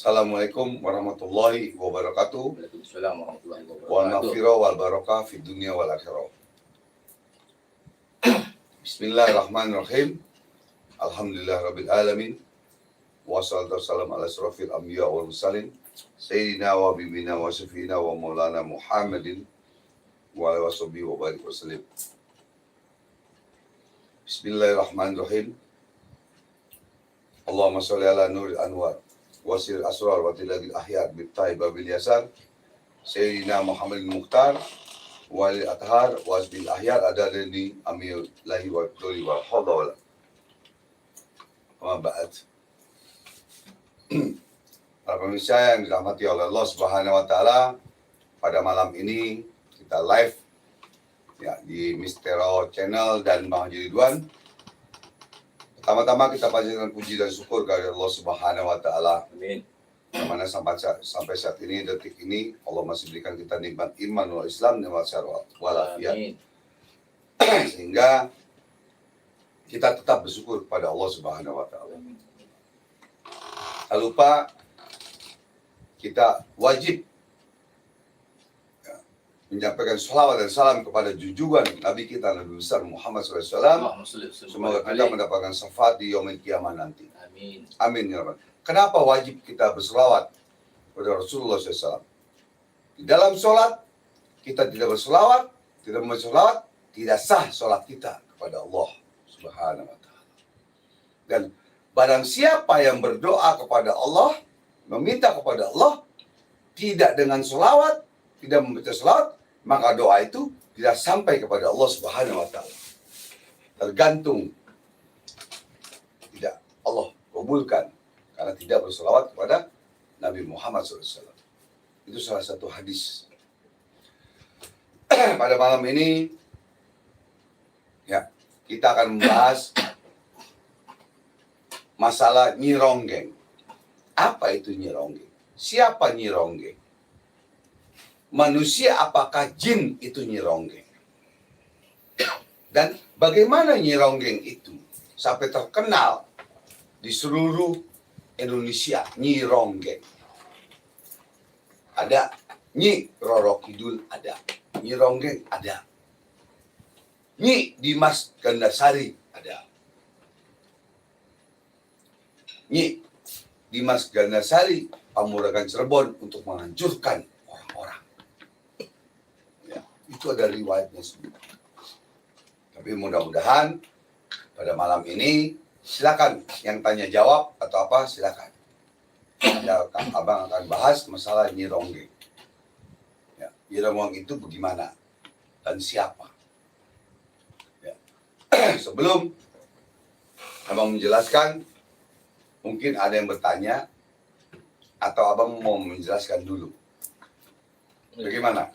Assalamualaikum warahmatullahi wabarakatuh. Waalaikumsalam warahmatullahi Wal wabarakatuh. maghfirah wal barakah fid dunya wal akhirah. Bismillahirrahmanirrahim. Alhamdulillah rabbil alamin. Wassalatu wassalamu ala asrofil anbiya wal mursalin sayyidina wa bibina wa syafiina wa maulana Muhammadin wa ala washabihi wa barik wasallim. Bismillahirrahmanirrahim. Allahumma sholli ala nuril anwar wasir asrar wa tiladil ahyar bitta'i babil yasar sayyidina Muhammadin mukhtar walil athar wasbil ahyar adadani amir lahi wa doli wa hawla wala wa ba'd. Para pemirsa yang dirahmati oleh Allah Subhanahu wa taala, pada malam ini kita live ya di Mistero Channel dan Bang Haji Ridwan. Pertama-tama kita panjatkan puji dan syukur kepada Allah Subhanahu wa taala. Amin. Yang mana sampai saat ini, detik ini, Allah masih berikan kita nikmat iman wal Islam nikmat syaraf walafiat. Amin. Sehingga kita tetap bersyukur kepada Allah Subhanahu wa taala. Tak lupa kita wajib menyampaikan sholawat dan salam kepada junjungan Nabi kita Nabi besar Muhammad SAW. Semoga kita mendapatkan syafaat di yaumil kiamah nanti. Amin. Amin ya Rabbal. Kenapa wajib kita berselawat kepada Rasulullah SAW? Di dalam sholat kita tidak berselawat, tidak membaca selawat, tidak sah sholat kita kepada Allah Subhanahu wa taala. Dan barang siapa yang berdoa kepada Allah, meminta kepada Allah, tidak dengan selawat, tidak membaca selawat, maka doa itu tidak sampai kepada Allah Subhanahu wa taala. Tergantung tidak Allah kabulkan karena tidak berselawat kepada Nabi Muhammad SAW. Itu salah satu hadis. Pada malam ini ya kita akan membahas masalah Nyi Ronggeng. Apa itu Nyi Ronggeng? Siapa Nyi Ronggeng? Manusia apakah jin itu Nyi Ronggeng? Dan bagaimana Nyi Ronggeng itu sampai terkenal di seluruh Indonesia, Nyi Ronggeng. Ada Nyi Roro Kidul, ada Nyi Ronggeng, ada Nyi Dimas Gandasari, ada Nyi Dimas Gandasari Pamuragan Cirebon untuk menghancurkan orang-orang. Ya, itu ada riwayatnya semua. Tapi mudah-mudahan pada malam ini silakan yang tanya jawab atau apa silakan. Ya, Abang akan bahas masalah Nyi Ronggeng. Ya, Nyi Ronggeng itu bagaimana dan siapa? Ya. Sebelum Abang menjelaskan, mungkin ada yang bertanya atau Abang mau menjelaskan dulu. Bagaimana?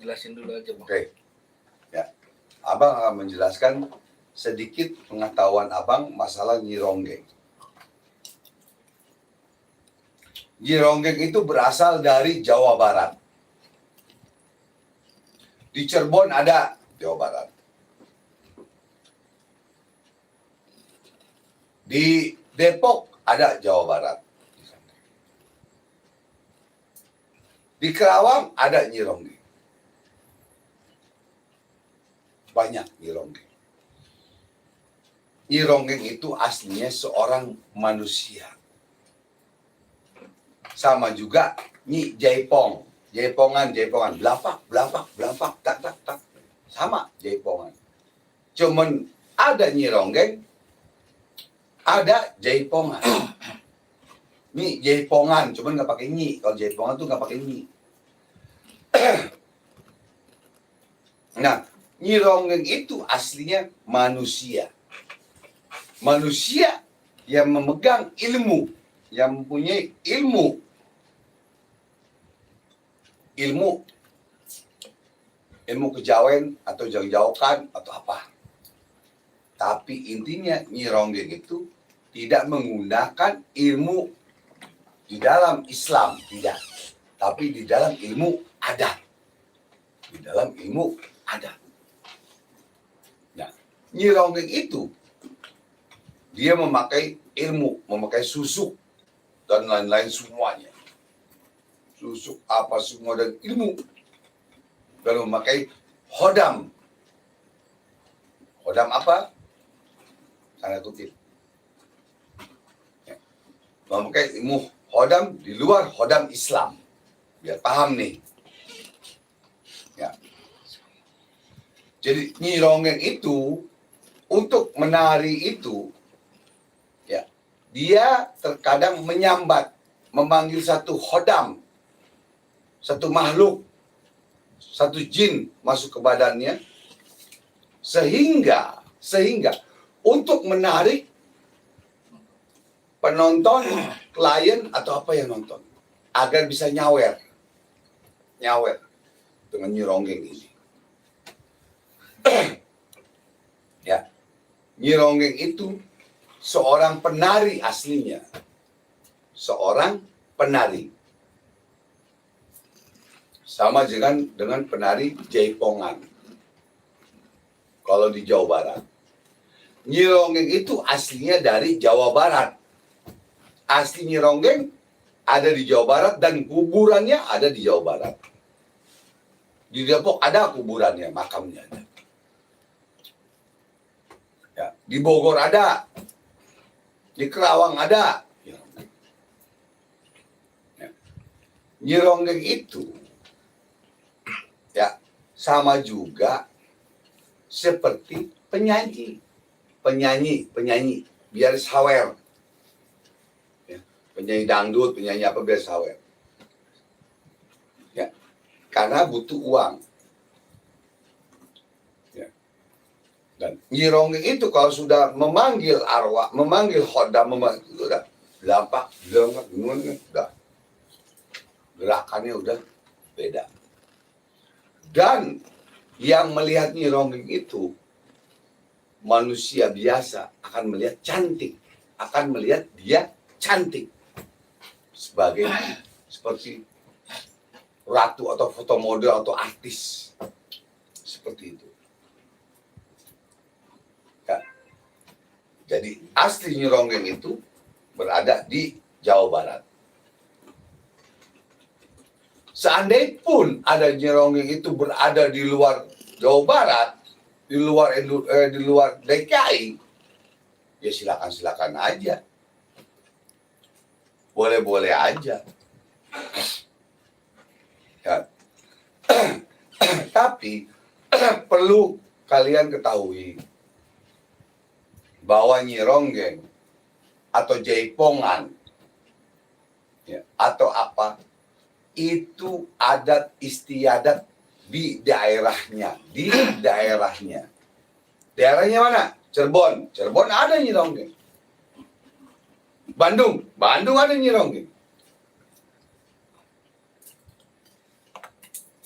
Jelasin dulu aja, Bang. Oke. Ya. Abang akan menjelaskan sedikit pengetahuan Abang masalah Nyi Ronggeng. Nyi Ronggeng itu berasal dari Jawa Barat. Di Cirebon ada Jawa Barat. Di Depok ada Jawa Barat. Di Kerawang ada Nyi Ronggeng. Banyak Nyi Ronggeng. Nyi Ronggeng itu aslinya seorang manusia. Sama juga Nyi Jaipong. Jaipongan, belapak, tak. Sama Jaipongan. Cuman ada Nyi Ronggeng, ada Jaipongan. Nyi Jaipongan, cuman nggak pakai Nyi. Kalau Jaipongan tuh nggak pakai Nyi. Nah, Nyi Ronggeng itu aslinya manusia. Manusia yang memegang ilmu, yang mempunyai ilmu kejawen atau jauh-jauhkan atau apa. Tapi intinya Nyi Ronggeng itu tidak menggunakan ilmu di dalam Islam, tidak. Tapi di dalam ilmu adat. Di dalam ilmu adat. Nah, Nyi Ronggeng itu dia memakai ilmu, memakai susuk dan lain-lain semuanya. Susuk apa semua dan ilmu. Dan memakai hodam. Hodam apa? Tanda kutip. Ya. Memakai ilmu hodam di luar hodam Islam. Biar paham nih. Ya. Jadi nyirongeng itu, untuk menari itu, ya, dia terkadang menyambat, memanggil satu hodam, satu makhluk, satu jin masuk ke badannya, sehingga untuk menarik penonton, klien atau apa yang nonton, agar bisa nyawer dengan nyirongeng ini. Ya, nyirongeng itu seorang penari aslinya, seorang penari, sama dengan penari jaipongan. Kalau di Jawa Barat, nyirongeng itu aslinya dari Jawa Barat. Asli nyirongeng ada di Jawa Barat dan kuburannya ada di Jawa Barat. Di Depok ada kuburannya, makamnya ada. Ya, di Bogor ada, di Kerawang ada. Ya. Nyirongeng itu, ya, sama juga seperti penyanyi, biar sawer. Ya, penyanyi dangdut, penyanyi apa biar sawer. Ya, karena butuh uang. Dan nyirongeng itu kalau sudah memanggil arwah, memanggil hodam, udah lampak, udah gerakannya udah beda. Dan yang melihat nyirongeng itu manusia biasa akan melihat cantik, akan melihat dia cantik seperti ratu atau fotomodel atau artis, seperti itu. Jadi asli nyirongeng itu berada di Jawa Barat. Seandainya pun ada nyirongeng itu berada di luar Jawa Barat, di luar DKI, ya silakan aja, boleh aja. Ya. Tapi perlu kalian ketahui bahwa nyirongeng atau jaipongan, ya, atau apa, itu adat istiadat di daerahnya. Daerahnya mana? Cirebon ada nyirongeng. Bandung ada nyirongeng.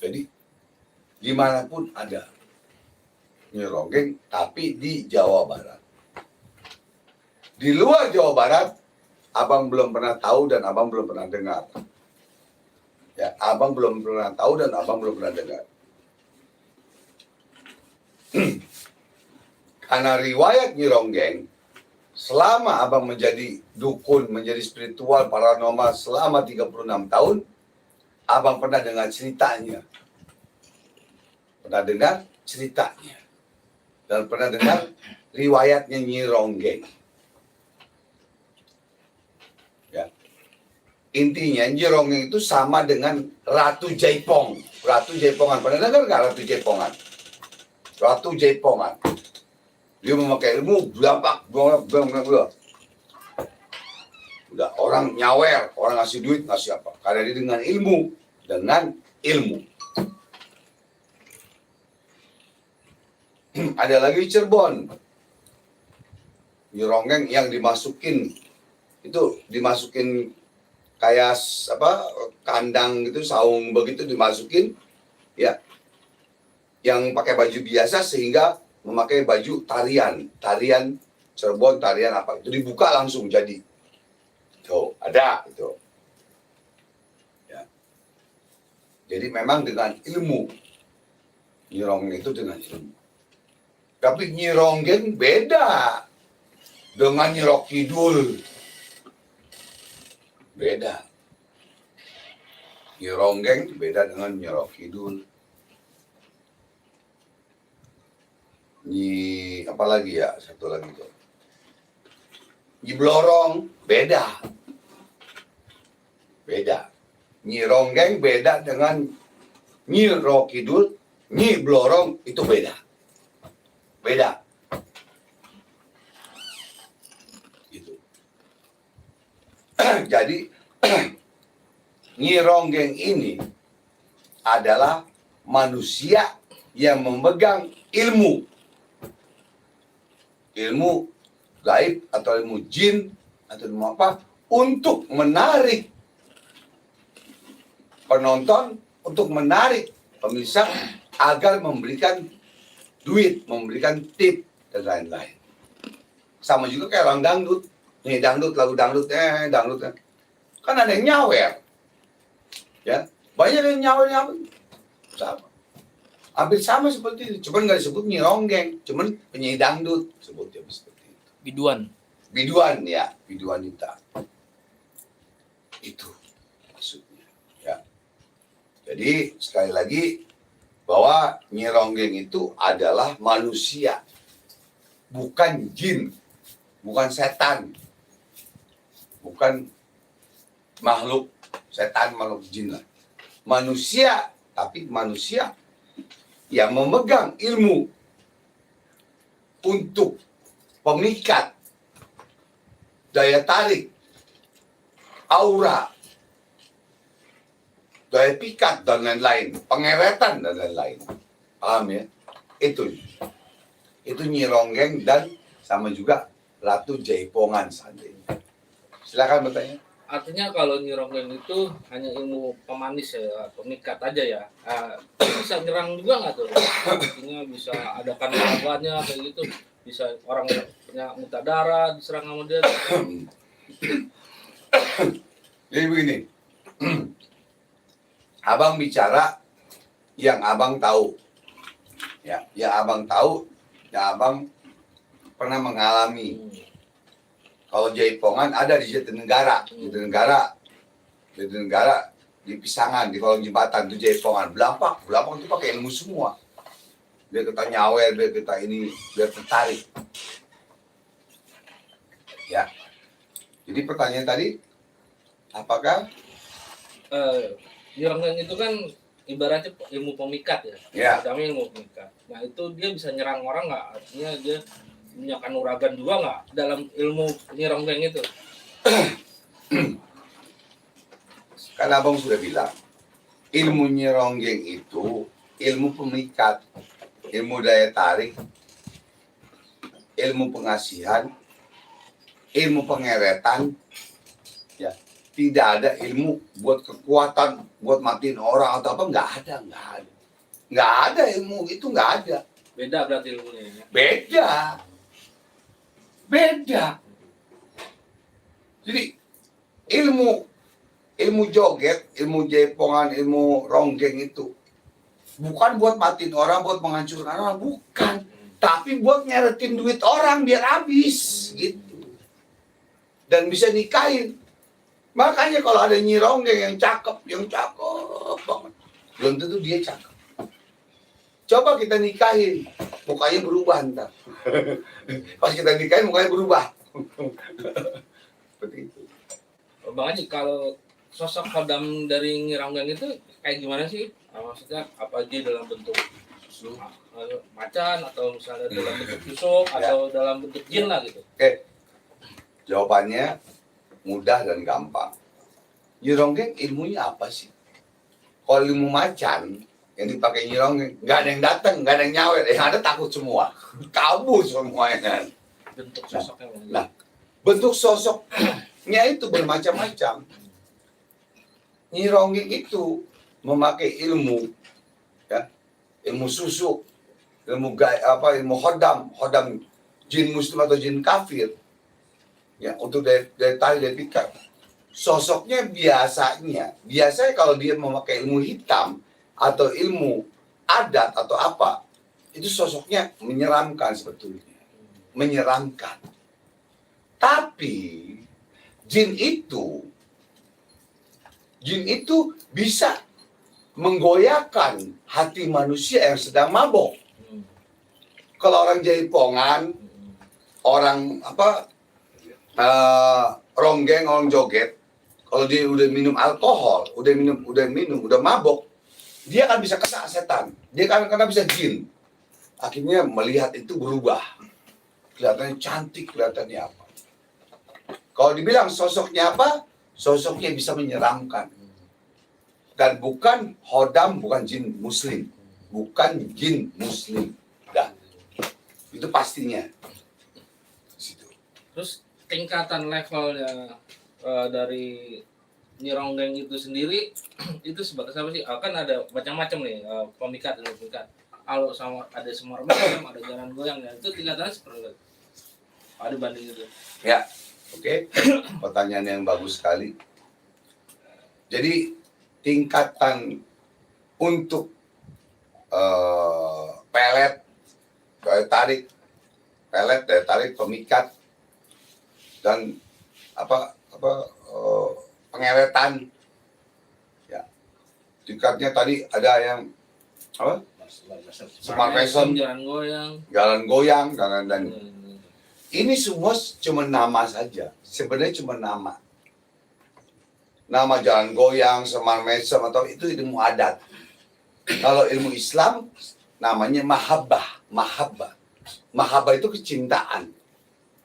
Jadi dimanapun ada nyirongeng, tapi di Jawa Barat. Di luar Jawa Barat, abang belum pernah tahu dan abang belum pernah dengar. Ya, abang belum pernah tahu dan abang belum pernah dengar. Karena riwayat nyirongeng, selama abang menjadi dukun, menjadi spiritual, paranormal selama 36 tahun, abang pernah dengar ceritanya. Dan pernah dengar riwayatnya nyirongeng. Ya. Intinya nyirongeng itu sama dengan Ratu Jaipong. Ratu Jaipongan. Pernah dengar nggak Ratu Jaipongan? Ratu Jaipongan. Dia memakai ilmu, blampak. Udah orang nyawer, orang ngasih duit, ngasih apa. Karena dia dengan ilmu. Ada lagi Cirebon. Nyirongeng yang dimasukin kayak kandang gitu, saung begitu dimasukin, ya, yang pakai baju biasa sehingga memakai baju tarian Cirebon, tarian apa itu dibuka langsung jadi. Tuh ada itu. Ya. Jadi memang dengan ilmu, nyirongeng itu dengan ilmu. Tapi nyirongeng beda dengan Nyirok Kidul. beda. Nyi Ronggeng beda dengan Nyi Roh Kidul. Nyi apa lagi ya? Satu lagi tuh. Nyi Blorong beda. Beda. Nyi Ronggeng beda dengan Nyi Roh Kidul, Nyi Blorong itu beda. Beda. Gitu. Jadi Nyi Ronggeng ini adalah manusia yang memegang ilmu gaib atau ilmu jin atau ilmu apa untuk menarik penonton, untuk menarik pemirsa agar memberikan duit, memberikan tip dan lain-lain. Sama juga kayak orang dangdut, nih dangdut, lagu dangdutnya, kan ada yang nyawer, ya banyak yang nyawer, sama. Hampir sama seperti itu, cuman nggak disebut Nyi Ronggeng, cuman penyanyi dangdut sebutnya seperti itu. Biduan ya, biduanita. Itu maksudnya. Ya. Jadi sekali lagi bahwa Nyi Ronggeng itu adalah manusia, bukan jin, bukan setan, bukan makhluk setan, makhluk jin lah. Manusia, tapi manusia yang memegang ilmu untuk pemikat, daya tarik, aura, daya pikat dan lain-lain, pengeretan dan lain-lain. Paham ya? Itu Nyi Ronggeng dan sama juga Ratu Jaipongan seandainya. Silakan bertanya. Artinya kalau Nyi Ronggeng itu hanya ilmu pemanis ya, pemikat aja ya. Bisa nyerang juga nggak tuh? Artinya bisa adakan lawannya kayak gitu. Bisa orang punya muntah darah diserang sama dia. Jadi begini, abang bicara yang abang tahu, ya, yang abang tahu, yang abang pernah mengalami. Kalau Jaipongan ada di Jatinegara, di Pisangan, di kolong jembatan itu Jaipongan. Belapak itu pakai ilmu semua. Biar kita nyawer, biar kita ini, biar tertarik. Ya. Jadi pertanyaan tadi, apakah Nyi Ronggeng itu kan ibaratnya ilmu pemikat ya. Ya. Namanya ilmu pemikat. Nah itu dia bisa nyerang orang nggak? Artinya dia punya kanuragan juga nggak dalam ilmu Nyi Ronggeng itu? Kan abang sudah bilang, ilmu Nyi Ronggeng itu ilmu pemikat, ilmu daya tarik, ilmu pengasihan, ilmu pengeretan, ya. Tidak ada ilmu buat kekuatan, buat matiin orang atau apa, nggak ada ilmu itu, nggak ada. Beda berarti ilmunya ya? Beda. Jadi ilmu joget, ilmu Jaipongan, ilmu Ronggeng itu bukan buat matiin orang, buat menghancurkan orang, bukan. Tapi buat nyeretin duit orang biar habis gitu. Dan bisa nikahin. Makanya kalau ada Nyi Ronggeng yang cakep banget, belum tentu dia cakep. Coba kita nikahin, mukanya berubah ntar. Pas kita nikahin mukanya berubah. Seperti itu. Bang Haji, kalau sosok khodam dari Nyi Ronggeng itu kayak gimana sih? Maksudnya apa aja dalam bentuk macan atau misalnya dalam bentuk tusuk atau dalam bentuk jin lah gitu? Oke. Jawabannya mudah dan gampang. Nyi Ronggeng ilmunya apa sih? Kalau ilmu macan yang dipakai Nyi Ronggeng, nggak ada yang datang, nggak ada yang nyawer, yang ada takut semua, kabur semuanya. Bentuk sosoknya. Nah, bentuk sosoknya itu bermacam-macam. Nyi Ronggeng itu memakai ilmu, ya, ilmu susuk, ilmu ilmu hodam jin muslim atau jin kafir, ya, untuk daya tarik, daya pikat. Sosoknya biasanya kalau dia memakai ilmu hitam atau ilmu adat atau apa, itu sosoknya menyeramkan sebetulnya, menyeramkan. Tapi jin itu Jin itu bisa menggoyahkan hati manusia yang sedang mabok. Kalau orang jaipongan, orang ronggeng, orang joget, kalau dia udah minum alkohol, udah mabok, dia akan bisa kena setan. Dia akan bisa jin. Akhirnya melihat itu berubah. Kelihatannya cantik, kelihatannya apa. Kalau dibilang sosoknya apa? Sosoknya bisa menyeramkan. Dan bukan hodam, bukan jin muslim. Bukan jin muslim. Dan itu pastinya. Situ. Terus tingkatan levelnya dari Nyi Ronggeng itu sendiri itu sebatas apa sih? Kan ada macam-macam nih pemikat. Kalau sama ada Semar Mesem, ada Jalan Goyang, ya itu tingkatannya seperti itu. Ada banding itu. Ya, oke. Pertanyaan yang bagus sekali. Jadi tingkatan untuk pelet, daya tarik, pemikat, dan pengeretan. Ya, tingkatnya tadi ada yang apa? Semar Mesem, Jalan Goyang, dan ini semua cuma nama saja. Sebenarnya cuma nama. Nama Jalan Goyang, Semar Mesem, atau itu ilmu adat. Kalau ilmu Islam namanya mahabbah. Mahabbah itu kecintaan.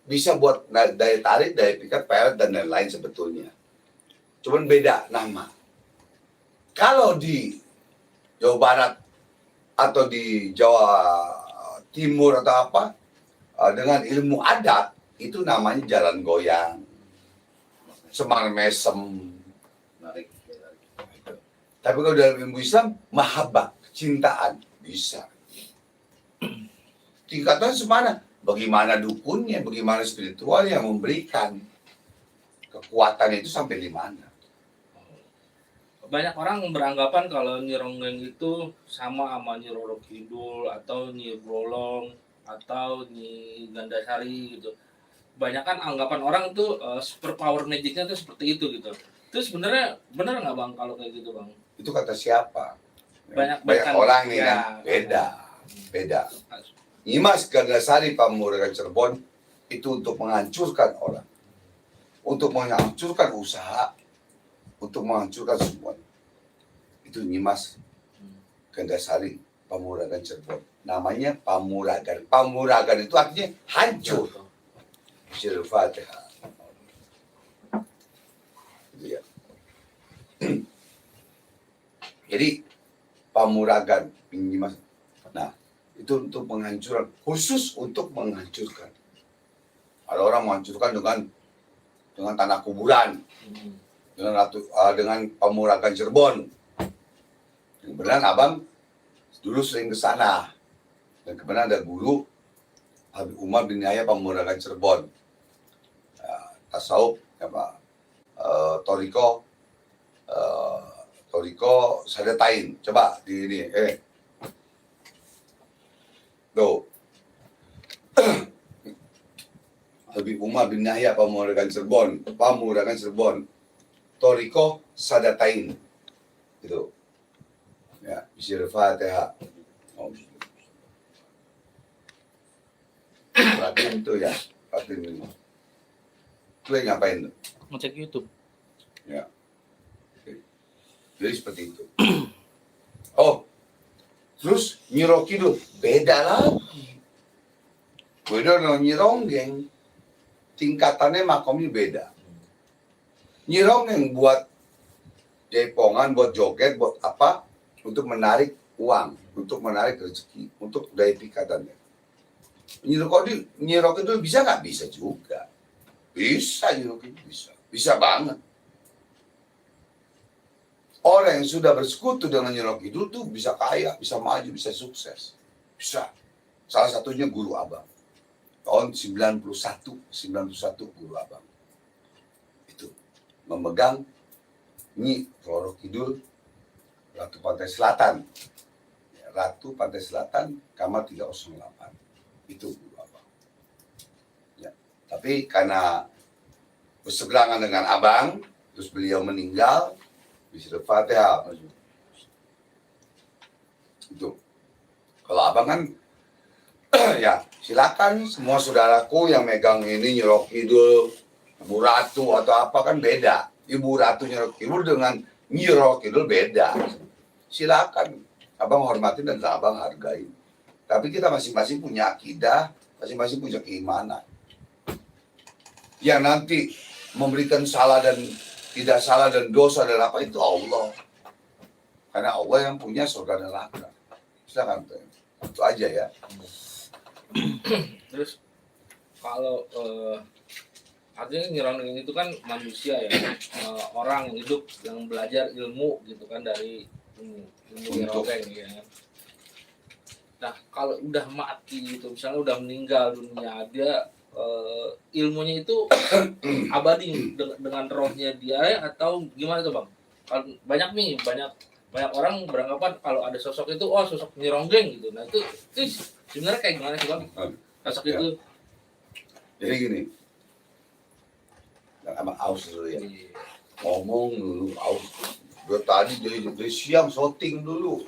Bisa buat daya tarik, daya pikat, pelet, dan lain-lain sebetulnya. Cuman beda nama. Kalau di Jawa Barat atau di Jawa Timur atau apa, dengan ilmu adat, itu namanya Jalan Goyang, Semar Mesem. Tapi kalau dalam ilmu Islam, mahabbah, kecintaan, bisa. Tingkatan semana? Bagaimana dukunnya, bagaimana spiritualnya memberikan kekuatan itu sampai di mana? Banyak orang beranggapan kalau Nyi Ronggeng itu sama Nyi Roro Kidul atau Nyi Brolong atau Nyi Gandasari gitu. Banyak kan anggapan orang tuh super power magicnya tuh seperti itu gitu. Itu sebenarnya benar nggak Bang kalau kayak gitu Bang? Itu kata siapa? Banyak orang nih ya, kan beda. Nyimas Gandasari Pamuragan Cirebon itu untuk menghancurkan orang, untuk menghancurkan usaha, untuk menghancurkan semua. Itu Nyimas Gandasari Pamuragan Cirebon. Namanya Pamuragan. Pamuragan itu artinya hancur. Al-Fatihah. Ya. Jadi Pamuragan Nyimas. Nah, itu untuk menghancurkan, khusus untuk menghancurkan. Ada orang menghancurkan dengan tanah kuburan. Dengan Pamuragan Cirebon. Kebetulan abang dulu sering ke sana. Dan kebetulan ada guru Habib Umar bin Yahya Pamuragan Cirebon. Tasawuf Toriko Sadatain. Coba di ini. Tuh. Habib Umar bin Yahya Pamuragan Cirebon. Toriko Sadatain. Gitu. Ya, Bismillahirrahmanirrahim. Perhatiin itu ya, perhatiin ini. Itu yang ngapain tuh? Ngecek YouTube. Ya. Oke. Jadi seperti itu. Oh, terus Nyi Ro Kidul beda lagi. Beda dengan Nyi Ronggeng. Tingkatannya makomnya beda. Nyi Ronggeng buat jaipongan, buat joget, buat apa? Untuk menarik uang, untuk menarik rezeki, untuk daya pikatannya. Nyi Ro Kidul bisa nggak? Bisa juga. Bisa Nyi Ro Kidul, bisa. Bisa banget. Orang yang sudah bersekutu dengan Nyi Ro Kidul tuh bisa kaya, bisa maju, bisa sukses. Bisa. Salah satunya guru abang. Tahun 91 guru abang. Itu. Memegang Nyi Roro Kidul, Ratu Pantai Selatan. Ratu Pantai Selatan, kamar 308. Itu guru abang. Ya. Tapi karena berseberangan dengan abang, terus beliau meninggal, Bisa Fatihah. Itu. Kalau abang kan ya silakan semua saudaraku yang megang ini Nyirok Kidul, Ibu Ratu atau apa kan beda. Ibu Ratu Nyirok Kidul dengan Nyirok Kidul beda. Silakan, abang hormatin dan abang hargai. Tapi kita masing-masing punya akidah, masing-masing punya keimanan. Yang nanti memberikan salah dan tidak salah dan dosa dan apa itu Allah. Karena Allah yang punya surga dan neraka. Silakan, itu aja ya. Terus kalau artinya Nyi Ronggeng itu kan manusia ya, orang yang hidup yang belajar ilmu gitu kan dari ilmu Nyi Ronggeng ya. Nah kalau udah mati gitu, misalnya udah meninggal dunia, dia ilmunya itu abadi dengan rohnya dia ya, atau gimana tuh bang? Kalau banyak nih banyak orang beranggapan kalau ada sosok itu sosok Nyi Ronggeng gitu. Nah itu sebenarnya kayak gimana sih bang? Sosok Ya. itu. Jadi gini, sama aus dulu ya. Ngomong dulu aus. Gue tadi dari siang syuting dulu,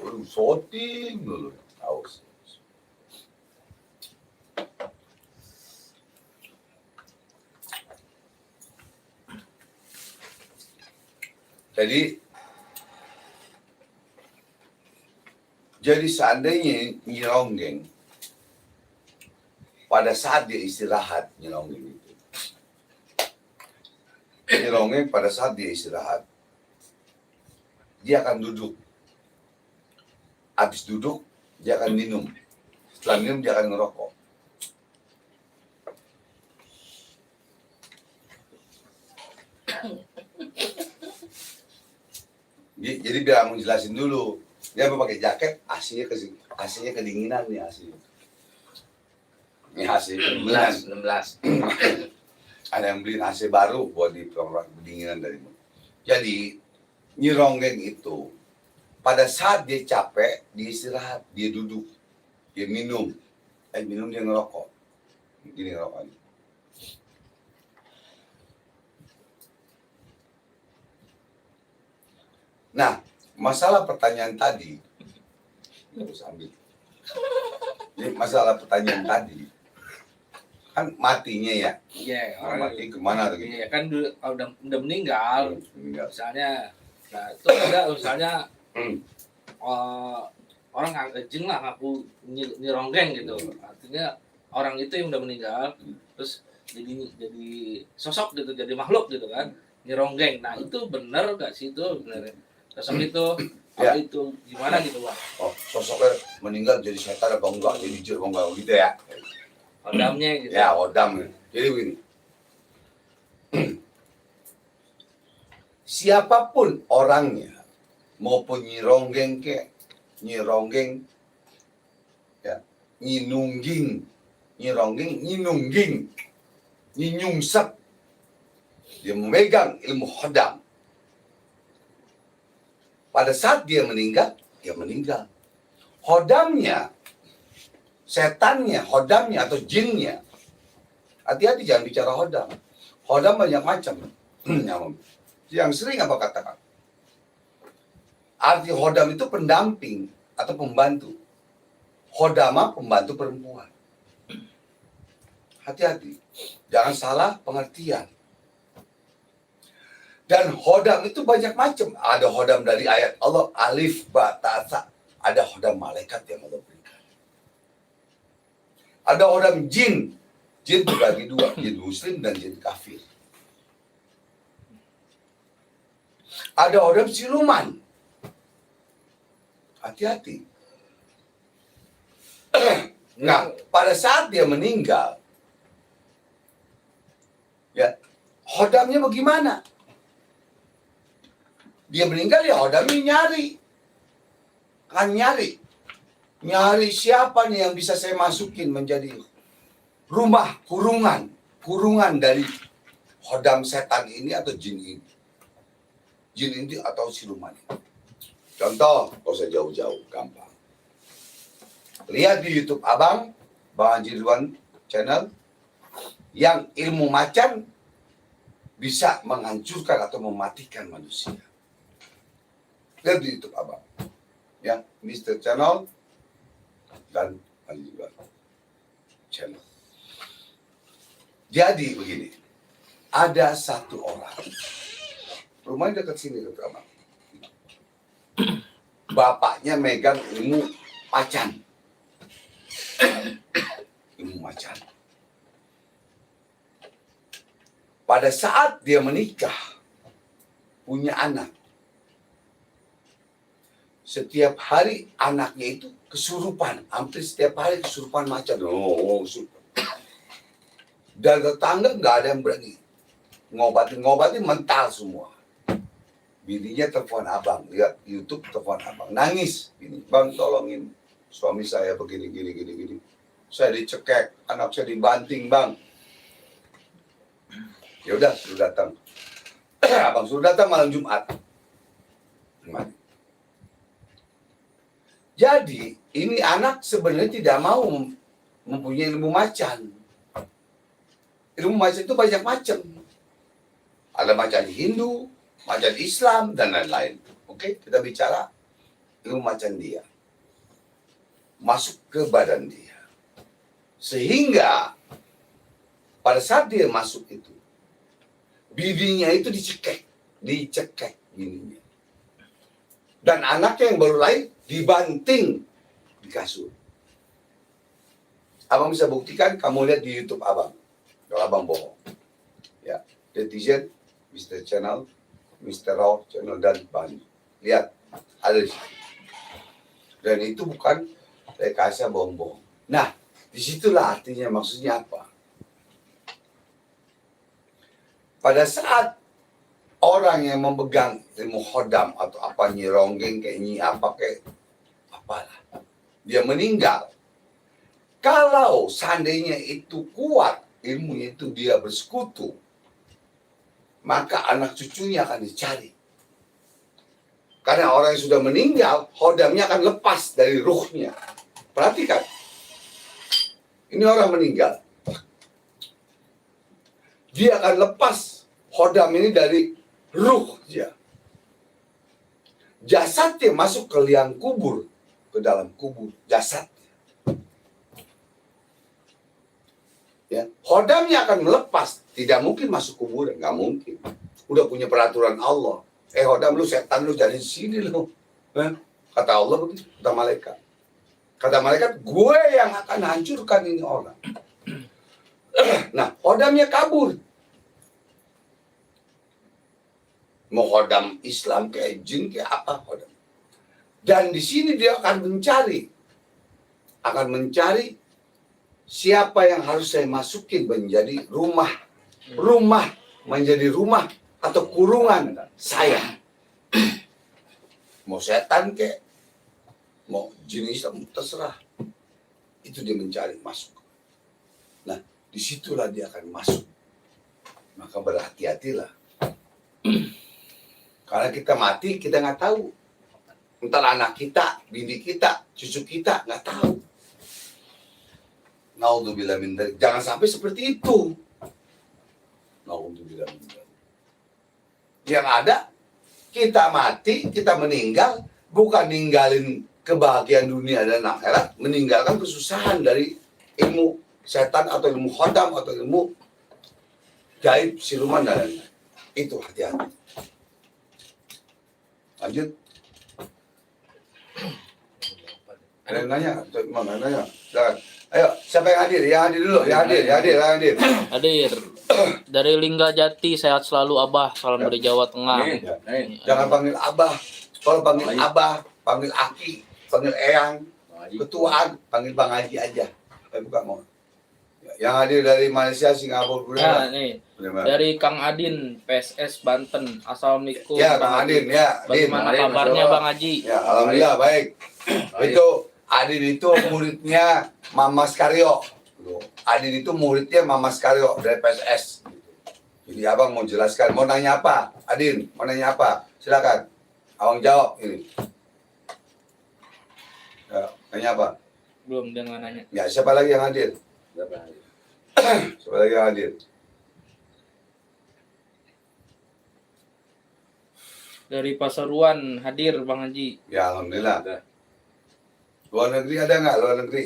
aus. Jadi seandainya Nyi Ronggeng pada saat dia istirahat, Nyi Ronggeng itu, Nyi Ronggeng pada saat dia istirahat, dia akan duduk. Habis duduk, dia akan minum. Setelah minum, dia akan ngerokok. Jadi biar menjelasin dulu, dia pakai jaket, AC-nya kedinginan nih AC. Ini AC kedinginan. 16. Ada yang beli AC baru buat di pendinginan dari mana. Jadi Nyi Ronggeng itu pada saat dia capek, dia istirahat, dia duduk, dia minum, dia ngerokok. Gini ngerokoknya. Nah, masalah pertanyaan tadi, harus ambil. Jadi masalah pertanyaan tadi, kan matinya ya. Iya, Orang mati kemana tuh gitu? Iya kan udah meninggal. Meninggal. Misalnya, nah itu ada misalnya orang jin lah ngaku Nyi Ronggeng gitu. Artinya orang itu yang udah meninggal, terus jadi sosok gitu, jadi makhluk gitu kan, Nyi Ronggeng. Nah itu benar gak sih itu benar? Sosok itu Ya. itu gimana gitu bang? Oh, sosoknya meninggal jadi setan apa enggak, jadi jin apa enggak gitu ya? Kodamnya gitu. Ya, odam. Jadi begini. Siapapun orangnya, maupun Nyi Ronggeng Nyi Ronggeng, ya, Nyi Nungging, Nyi Ronggeng, Nyi Nungging, Nyi Nyungsep, dia memegang ilmu hodam. Pada saat dia meninggal, dia meninggal. Hodamnya, setannya, hodamnya atau jinnya. Hati-hati jangan bicara hodam. Hodam banyak macam. Yang sering apa katakan? Arti hodam itu pendamping atau pembantu. Hodama pembantu perempuan. Hati-hati. Jangan salah pengertian. Dan hodam itu banyak macam. Ada hodam dari ayat Allah, alif, ba, ta, sa. Ada hodam malaikat yang Allah berikan. Ada hodam jin. Jin terbagi dua, jin muslim dan jin kafir. Ada hodam siluman. Hati-hati. Nah, pada saat dia meninggal, ya, hodamnya bagaimana? Dia meninggal ya hodamnya nyari. Kan nyari. Nyari siapa nih yang bisa saya masukin menjadi rumah kurungan. Kurungan dari hodam setan ini atau jin ini. Jin ini atau siluman ini. Contoh, kalau saya jauh-jauh, gampang. Lihat di YouTube Abang, Bang Haji Ridwan channel, yang ilmu macan bisa menghancurkan atau mematikan manusia. Lihat di YouTube abang. Ya, Mr. Channel dan juga channel. Jadi begini, ada satu orang, rumahnya dekat sini dekat abang. Bapaknya megang ilmu macan. Ilmu macan. Pada saat dia menikah, punya anak, setiap hari anaknya itu kesurupan, hampir setiap hari kesurupan macan. Kesurupan. Dan tetangga nggak ada yang berani ngobatin mental semua. Bininya telepon abang, lihat YouTube telepon abang, nangis. Bini, bang tolongin suami saya begini. Saya dicekek, anak saya dibanting bang. Ya udah, suruh datang. Abang suruh datang malam Jumat. Jadi, ini anak sebenarnya tidak mau mempunyai ilmu macan. Ilmu macan itu banyak macam. Ada macan Hindu, macan Islam, dan lain-lain. Oke, kita bicara ilmu macan dia. Masuk ke badan dia. Sehingga, pada saat dia masuk itu, bininya itu dicekek bininya. Dan anaknya yang baru lahir dibanting di kasur. Abang bisa buktikan, kamu lihat di YouTube abang. Kalau abang bohong. Ya, netizen, Mr. Channel, Mr. Raw Channel, dan Bang. Lihat, ada di situ. Dan itu bukan rekayasa bohong-bohong. Nah, disitulah artinya, maksudnya apa? Pada saat orang yang memegang ilmu hodam atau apa nyironggeng kayak nyi apa kayak apalah, dia meninggal. Kalau seandainya itu kuat ilmunya itu dia bersekutu, maka anak cucunya akan dicari. Karena orang yang sudah meninggal, hodamnya akan lepas dari ruhnya. Perhatikan, ini orang meninggal, dia akan lepas hodam ini dari ruh dia. Jasadnya masuk ke liang kubur, ke dalam kubur jasad. Ya, hodamnya akan melepas, tidak mungkin masuk kuburan, nggak mungkin. Udah punya peraturan Allah. Hodam lu, setan lu, dari sini lu. Kata Allah begitu, kata malaikat. Kata malaikat, gue yang akan hancurkan ini orang. Nah, hodamnya kabur. Mau hodam Islam kayak jin kayak apa hodam. Dan di sini dia akan mencari siapa yang harus saya masukin menjadi rumah menjadi rumah atau kurungan saya. Mau setan kayak mau jin Islam terserah. Itu dia mencari masuk. Nah, disitulah dia akan masuk. Maka berhati-hatilah. Karena kita mati, kita nggak tahu. Entar anak kita, bini kita, cucu kita, nggak tahu. Naudzubillah min dzalik. Jangan sampai seperti itu. Naudzubillah min dzalik. Yang ada, kita mati, kita meninggal, bukan ninggalin kebahagiaan dunia dan akhirat, meninggalkan kesusahan dari ilmu setan atau ilmu khodam atau ilmu gaib, siluman, dan lain-lain. Itu hati-hati. Lanjut. Ada yang nanya? Mana nanya? Silakan. Ayo, siapa yang hadir? Yang hadir dulu. Yang hadir. Hadir. Dari Linggajati, sehat selalu Abah. Salam dari Jawa Tengah. Ya. Jangan panggil Abah. Kalau panggil Abah, panggil Aki, panggil Eyang, ketuaan, panggil Bang Haji aja. Bukan mau. Yang hadir dari Malaysia, Singapura, Brunei. Nah, nih. Dari Kang Adin, PSS Banten. Assalamualaikum. Ya, Kang Adin, ya. Bagaimana kabarnya Bang Haji? Ya, alhamdulillah baik. Itu Adin itu muridnya Mamas Karyo. Adin itu muridnya Mamas Karyo dari PSS. Jadi abang mau jelaskan, mau nanya apa? Adin, mau nanya apa? Silakan. Abang jawab ini. Ya, nanya apa? Belum, dia nggak nanya. Ya, siapa lagi yang hadir? Siapa lagi yang hadir? Dari Pasuruan hadir Bang Haji. Ya alhamdulillah. Ada. Luar negeri ada nggak? Luar negeri?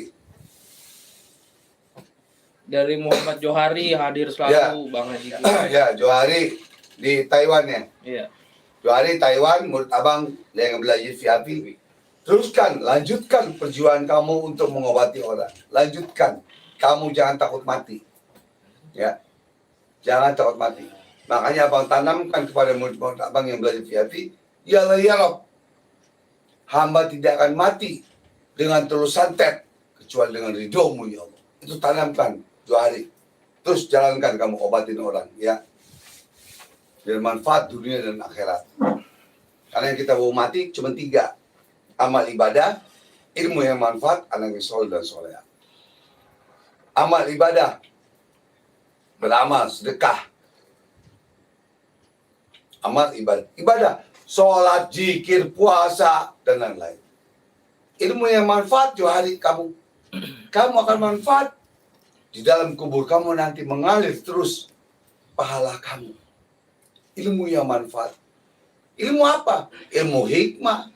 Dari Muhammad Johari hadir selalu Bang Haji. Ya, Johari di Taiwan ya. Iya. Johari Taiwan, menurut abang yang belajar VIP. Teruskan, lanjutkan perjuangan kamu untuk mengobati orang. Lanjutkan. Kamu jangan takut mati. Ya, jangan takut mati. Makanya abang tanamkan kepada murid-murid abang yang belajar VIP. Ya Allah, ya Rob. Hamba tidak akan mati dengan terus santet. Kecuali dengan ridhomu, ya Allah. Itu tanamkan, Johari. Terus jalankan kamu obatin orang, ya. Biar manfaat dunia dan akhirat. Karena yang kita mau mati cuma 3. Amal ibadah, ilmu yang manfaat, anak yang soleh dan soleha. Amal ibadah, beramal, sedekah. Amal ibadah, sholat, zikir, puasa, dan lain-lain. Ilmu yang manfaat, Johari, kamu akan manfaat. Di dalam kubur kamu nanti mengalir terus pahala kamu. Ilmu yang manfaat. Ilmu apa? Ilmu hikmah.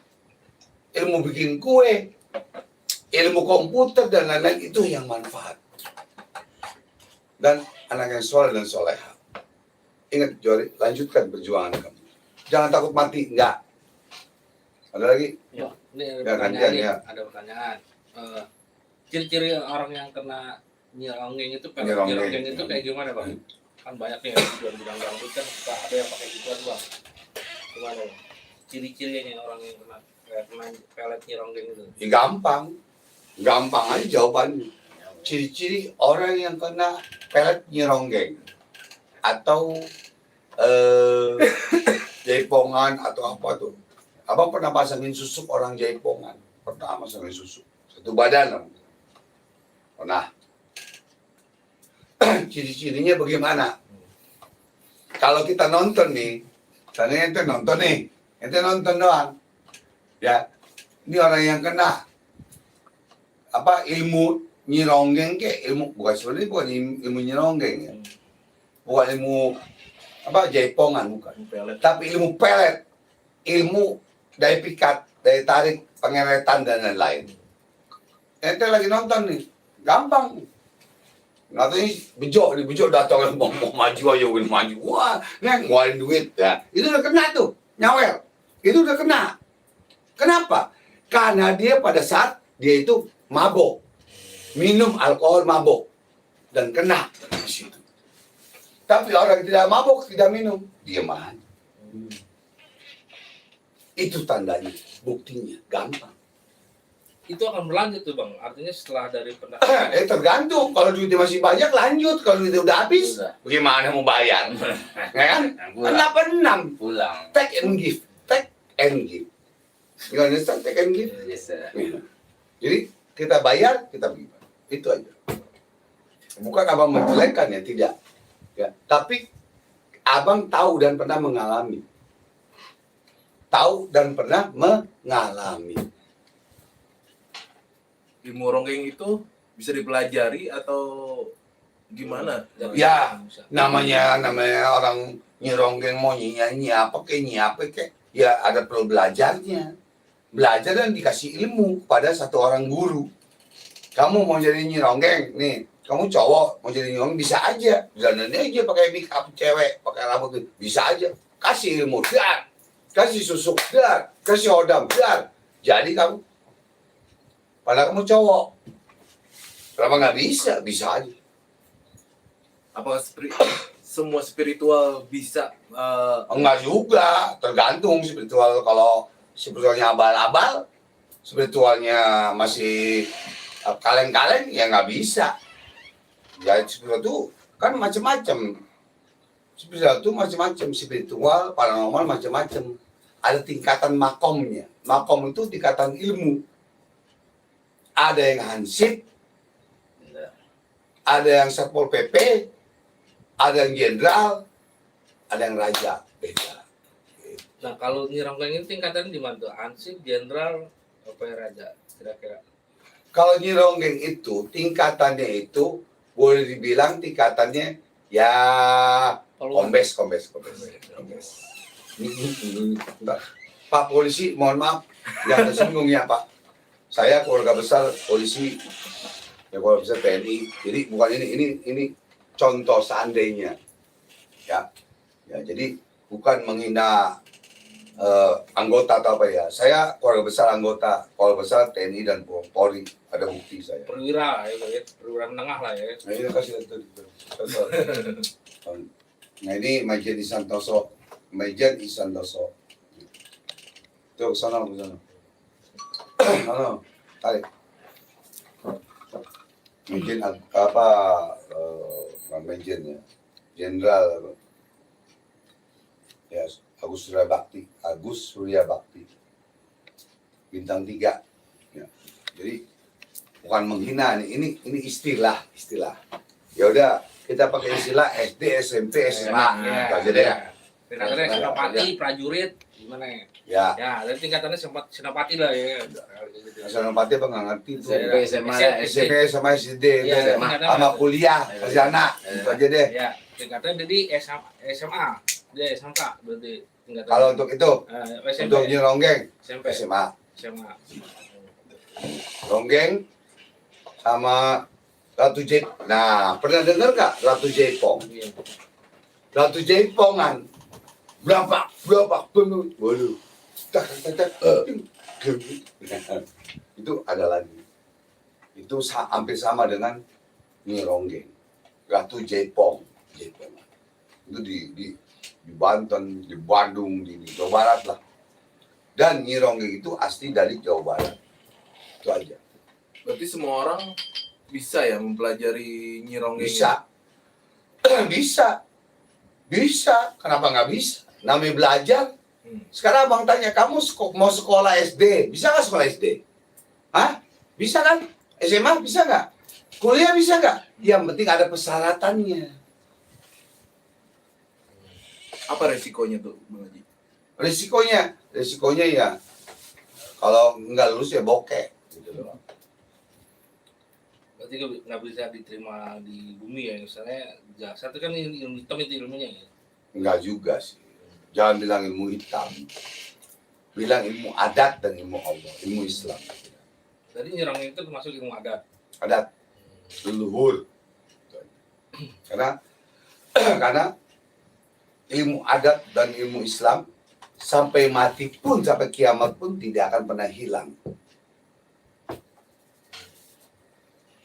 Ilmu bikin kue. Ilmu komputer dan lain-lain, itu yang manfaat. Dan anak yang soleh dan soleha. Ingat, Johari, lanjutkan perjuangan kamu. Jangan takut mati, enggak. Ada lagi? Ya, ini Ya, ada pertanyaan gantian, nih. ya. Ada pertanyaan. Ciri-ciri orang yang kena nyironggeng itu, Nyironggeng. itu kayak gimana Bang? Kan banyak nih yang bilang dangdut kan suka ada yang pakai gituan Bang. Gimana Bang? Ciri-cirinya orang yang kena pelet nyironggeng itu. Ya, gampang. Gampang aja jawabannya. Ciri-ciri orang yang kena pelet nyironggeng. Atau jaipongan atau apa tuh. Abang pernah pasangin susuk orang jaipongan. Pernah pasangin susuk. Satu badan. Pernah. Ciri-cirinya bagaimana? Kalau kita nonton nih, misalnya ente nonton nih, ente nonton doang. Ya, ini orang yang kena apa ilmu nyironggeng ke ilmu bukan ilmu nyironggeng ya. Bukan ilmu apa jaipongan bukan. Pelet. Tapi ilmu pelet, ilmu daya pikat, daya tarik, pengeretan dan lain-lain. Ente lagi nonton nih, gampang. Katanya bejok datang mau maju aja maju. Wah, ngeluarin duit ya. Itu udah kena tuh, nyawel. Itu udah kena. Kenapa? Karena dia pada saat dia itu mabok. Minum alkohol mabok dan kena di situ. Tapi orang yang tidak mabok, tidak minum, diam aja. Itu tandanya, buktinya, gampang. Itu akan berlanjut tuh Bang. Artinya setelah dari pendaftaran. Tergantung. Kalau duitnya masih banyak, lanjut. Kalau duitnya udah habis, Udah. bagaimana mau bayar? Ya kan? Kenapa 6? Pulang. Take and give. Take and give. You understand? Take and give. Yes, sir. Ya. Jadi, kita bayar, kita beri. Itu aja. Bukan abang menjelekkan ya, tidak. Ya. Tapi, abang tahu dan pernah mengalami. Tahu dan pernah mengalami. Ilmu ronggeng itu bisa dipelajari atau gimana? Ya, namanya orang nyironggeng mau nyanyi apa kek ya ada perlu belajarnya. Belajar dan dikasih ilmu pada satu orang guru. Kamu mau jadi nyironggeng nih, kamu cowok mau jadi nyironggeng bisa aja. Dandannya aja pakai make up cewek, pakai rambut bisa aja. Kasih ilmu dar, kasih susuk dar, kasih hodam dar. Jadi kamu padahal kamu cowok. Kenapa nggak bisa? Bisa aja. Apakah semua spiritual bisa Enggak juga, tergantung spiritual. Kalau spiritualnya abal-abal, spiritualnya masih kaleng-kaleng, ya nggak bisa. Ya spiritual itu kan macam-macam. Spiritual itu macam-macam, spiritual, paranormal macam-macam. Ada tingkatan makomnya. Makom itu tingkatan ilmu. Ada yang hansip, ada yang satpol pp, ada yang jenderal, ada yang raja. Beda. Nah kalau nyironggeng itu tingkatannya di mana tuh? Ansip, jenderal, apa ya raja? Kira-kira. Kalau nyironggeng itu tingkatannya itu boleh dibilang tingkatannya ya kombes. Pak polisi, mohon maaf, yang tersinggung ya Pak. Saya keluarga besar polisi, ya keluarga besar TNI. Jadi bukan ini contoh seandainya, ya. Ya jadi bukan menghina anggota atau apa ya. Saya keluarga besar anggota, keluarga besar TNI dan Polri. Ada bukti saya. Perwira ya, perwira menengah lah ya. Nah ini kasih lihat tuh. Nah ini Majen Isantoso. Tuh kesana. Halo, tarik. Majen apa? Majen ya, Jenderal ya Agus Surya Bakti. Bintang 3. Ya. Jadi bukan menghina ini istilah. Ya udah kita pakai istilah SD, SMP, SMA. Ya, Aja deh. Tingkatannya senopati, prajurit, gimana ya? Ya. Ya, dari tingkatannya senopati lah ya. Senopati apa nggak ngerti tuh. SMP, SMA, SMP sama SD, Iya, sama kuliah, sarjana, itu aja deh. Ya, tingkatannya jadi SMA, dia SMK berarti tingkatan. Kalau untuk itu, SMP, untuk nyeronggeng, SMP, SMA, SMA. ronggeng sama Ratu Jep. Nah, pernah dengar nggak Ratu Jepong? Iya. Ratu Jepongan. Berapa penuh? Waduh. Tak. Itu ada lagi. Itu hampir sama dengan nyeronggeng. Ratu Jepong. Itu di Banten, di Bandung, di Jawa Barat lah. Dan nyeronggeng itu asli dari Jawa Barat. Itu aja. Berarti semua orang bisa ya mempelajari Nyi Ronggeng? Bisa. Kenapa nggak bisa? Namanya belajar. Sekarang abang tanya, kamu mau sekolah SD? Bisa nggak sekolah SD? Hah? Bisa kan? SMA bisa nggak? Kuliah bisa nggak? Yang penting ada persyaratannya. Apa resikonya tuh, Bang Haji? Risikonya ya, kalau nggak lulus ya bokeh. Gitu loh. Berarti nggak bisa diterima di bumi ya, misalnya jasa itu kan ilmu hitam itu ilmunya ya. Enggak juga sih. Jangan bilang ilmu hitam. Bilang ilmu adat dan ilmu Allah, ilmu Islam. Jadi nyerang itu termasuk ilmu adat. Adat leluhur. Karena ilmu adat dan ilmu Islam sampai mati pun, sampai kiamat pun tidak akan pernah hilang.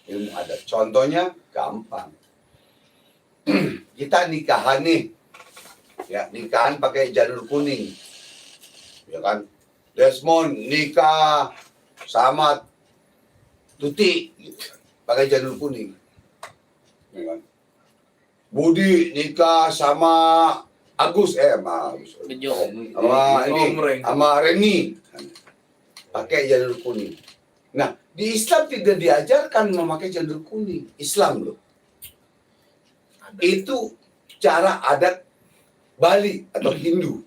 Ilmu adat. Contohnya gampang. Kita nikahan nih. Ya, nikahan pakai janur kuning. Ya kan? Desmond nikah sama Tuti gitu. Pakai janur kuning. Ya kan? Budi nikah sama Agus Bejo. sama Reni pakai janur kuning. Nah, di Islam tidak diajarkan memakai janur kuning. Islam loh. Itu cara adat Bali atau Hindu.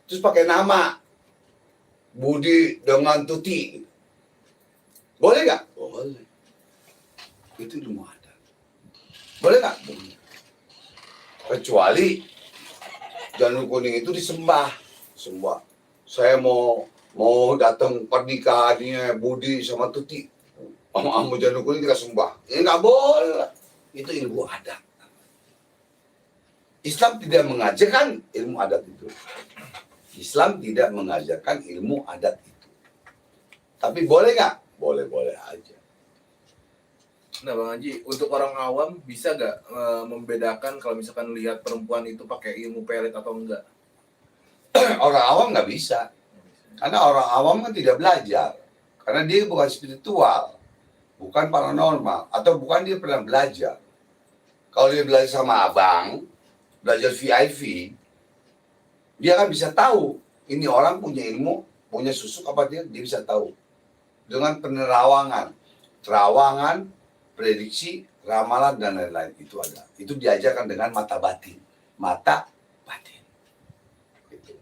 Terus pakai nama Budi dengan Tuti. Boleh nggak? Boleh. Itu ilmu adat. Boleh nggak? Boleh. Kecuali janur kuning itu disembah. Saya mau datang pernikahannya Budi sama Tuti. Sama janur kuning kita sembah. Ini nggak boleh. Itu ilmu adat. Islam tidak mengajarkan ilmu adat itu. Islam tidak mengajarkan ilmu adat itu. Tapi boleh nggak? Boleh-boleh aja. Nah, Bang Haji, untuk orang awam bisa nggak membedakan kalau misalkan lihat perempuan itu pakai ilmu pelet atau enggak? Orang awam nggak bisa. Karena orang awam kan tidak belajar. Karena dia bukan spiritual. Bukan paranormal. Atau bukan dia pernah belajar. Kalau dia belajar sama abang, belajar VIP, dia kan bisa tahu ini orang punya ilmu, punya susuk apa dia bisa tahu dengan terawangan, prediksi, ramalan dan lain-lain itu ada. Itu diajarkan dengan mata batin, gitu.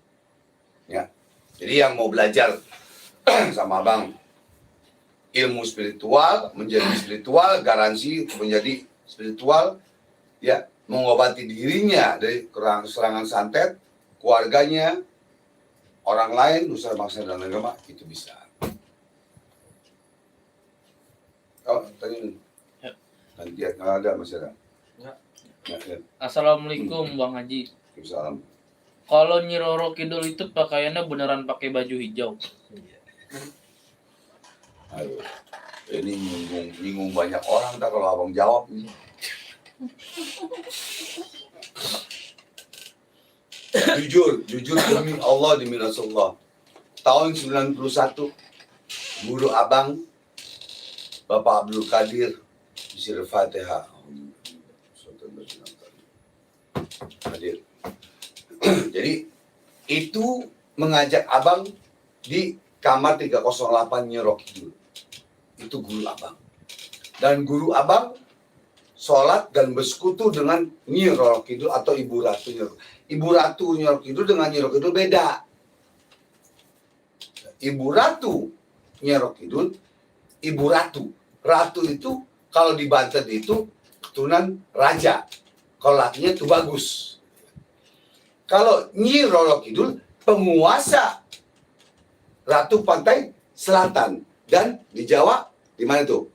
Ya, jadi yang mau belajar sama abang ilmu spiritual, menjadi spiritual, garansi untuk menjadi spiritual, ya mengobati dirinya dari serangan santet, keluarganya, orang lain, nusa bangsa dan agama, itu bisa. Oh, tanya ini. Ya. Nanti ada masih ada. Ya. Ya. Assalamualaikum Bang Haji. Salam. Kalau Nyi Roro Kidul itu pakaiannya beneran pakai baju hijau. Aduh, ini nyinggung banyak orang tak kalau abang jawab ini. Jujur demi Allah, demi Rasulullah. Tahun 91, guru abang, Bapak Abdul Qadir, isi Al-Fatihah. Hadir. Jadi, itu mengajak abang di kamar 308 Nyi Roro Kidul. Itu guru abang. Dan guru abang sholat dan bersekutu dengan Nyi Roro Kidul atau Ibu Ratu Nyi Roro. Ibu Ratu Nyi Roro Kidul dengan Nyi Roro Kidul beda. Ibu Ratu Nyi Roro Kidul, Ibu Ratu. Ratu itu kalau di Banten itu keturunan raja. Kalau lakinya itu bagus. Kalau Nyi Roro Kidul penguasa Ratu Pantai Selatan. Dan di Jawa, di mana tuh?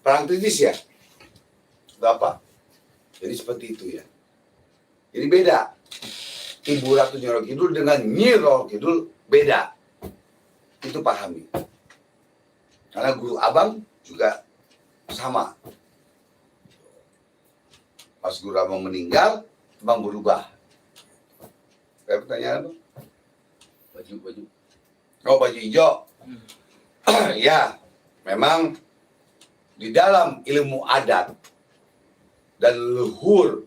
Parangtritis ya? Berapa? Jadi seperti itu ya. Jadi beda. Ibu Ratu Nyi Roro Kidul dengan Nyi Roro Kidul beda. Itu pahami. Karena guru abang juga sama. Pas guru abang meninggal, abang berubah. Kayak pertanyaan apa? Baju. Oh, baju hijau. Ya, memang di dalam ilmu adat dan leluhur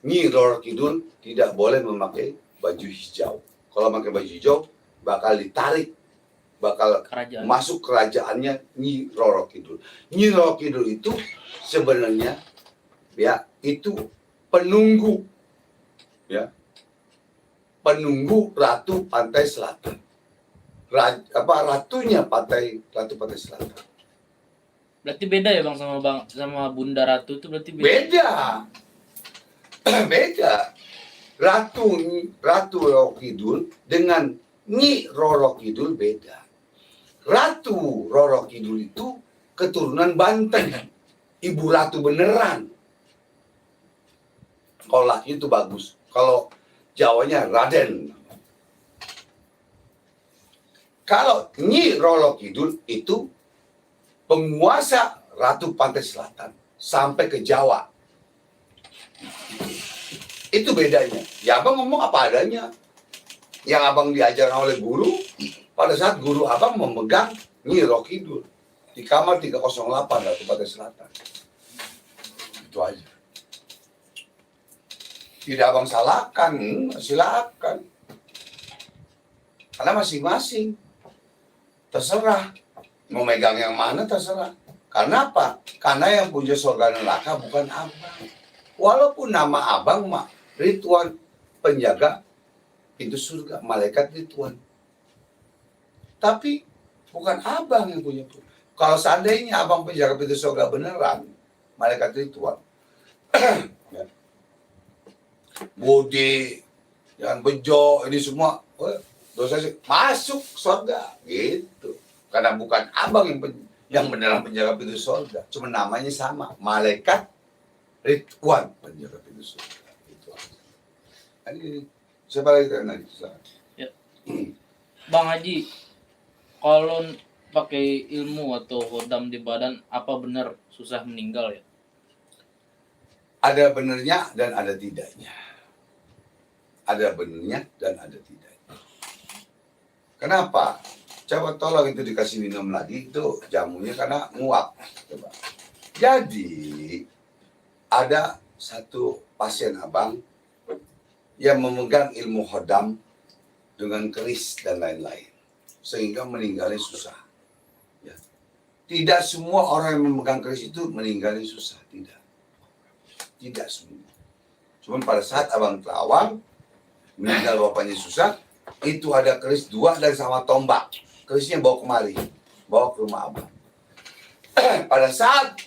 Nyi Roro Kidul tidak boleh memakai baju hijau. Kalau pakai baju hijau bakal ditarik, bakal Kerajaan. masuk kerajaannya Nyi Roro Kidul. Nyi Roro Kidul itu sebenarnya ya itu penunggu ya. Penunggu Ratu Pantai Selatan. Ratunya Ratu Pantai Selatan. Berarti beda ya Bang sama Bunda Ratu itu berarti beda. Beda. Beda. Ratu Roro Kidul dengan Nyi Roro Kidul beda. Ratu Roro Kidul itu keturunan Banten. Ibu Ratu beneran. Kalau laki itu bagus. Kalau Jawanya Raden. Kalau Nyi Roro Kidul itu penguasa Ratu Pantai Selatan sampai ke Jawa. Itu bedanya. Ya abang ngomong apa adanya. Yang abang diajarkan oleh guru, pada saat guru abang memegang Nyi Roro Kidul di kamar 308 Ratu Pantai Selatan. Itu aja. Tidak abang salahkan, silakan. Karena masing-masing terserah. Mau megang yang mana terserah. Karena apa? Karena yang punya surga neraka bukan abang. Walaupun nama abang mah Ridwan, penjaga pintu surga, malaikat Ridwan. Tapi bukan abang yang punya. Kalau seandainya abang penjaga pintu surga beneran, malaikat Ridwan. Ya. Budi, yang bejo, ini semua dosa masuk surga gitu. Karena bukan abang yang beneran penjaga pintu surga, cuma namanya sama, malaikat Ridwan penjaga pintu surga. Itu aja. Ini siapa lagi nanti? Ya. Bang Haji, kalau pakai ilmu atau hodam di badan, apa benar susah meninggal ya? Ada benernya dan ada tidaknya. Ada benernya dan ada tidaknya. Kenapa? Coba tolong itu dikasih minum lagi, itu jamunya karena nguap. Coba. Jadi, ada satu pasien abang yang memegang ilmu hodam dengan keris dan lain-lain. Sehingga meninggalnya susah. Ya. Tidak semua orang yang memegang keris itu meninggalnya susah. Tidak semua. Cuma pada saat abang terawang, meninggal bapaknya susah, itu ada keris 2 dan sama tombak. Kerisnya bawa kemari, bawa ke rumah abang. Pada saat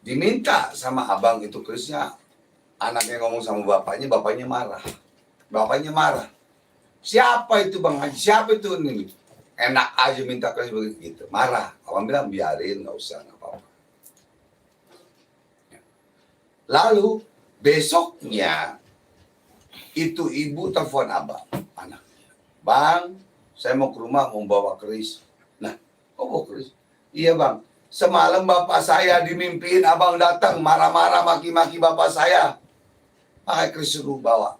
diminta sama abang itu kerisnya Anaknya ngomong sama bapaknya marah. Bapaknya marah. Siapa itu Bang Haji? Siapa itu ini? Enak aja minta keris begitu gitu. Marah. Abang bilang biarin, nggak usah, nggak apa-apa. Lalu besoknya itu ibu telepon abang, anaknya. Bang, saya mau ke rumah mau bawa keris. Nah, kok bawa keris? Iya bang, semalam bapak saya dimimpiin abang datang marah-marah maki-maki bapak saya. Makanya keris suruh bawa.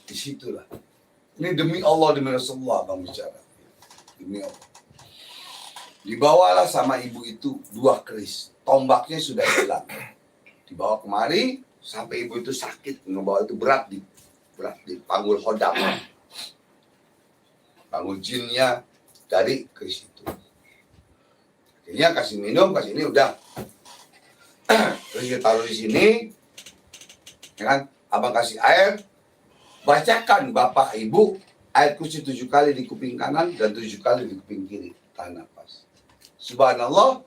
Disitulah. Ini demi Allah, demi Rasulullah abang bicara. Demi Allah. Dibawalah sama ibu itu 2 keris. Tombaknya sudah hilang. Dibawa kemari sampai ibu itu sakit, ngebawa itu berat dipanggul khodam. Panggul jinnya dari keris itu. Akhirnya kasih minum, kasih ini udah. Terus kita taruh di sini, ya kan? Abang kasih air, bacakan bapak ibu ayat kursi 7 kali di kuping kanan dan 7 kali di kuping kiri. Tahan nafas. Subhanallah,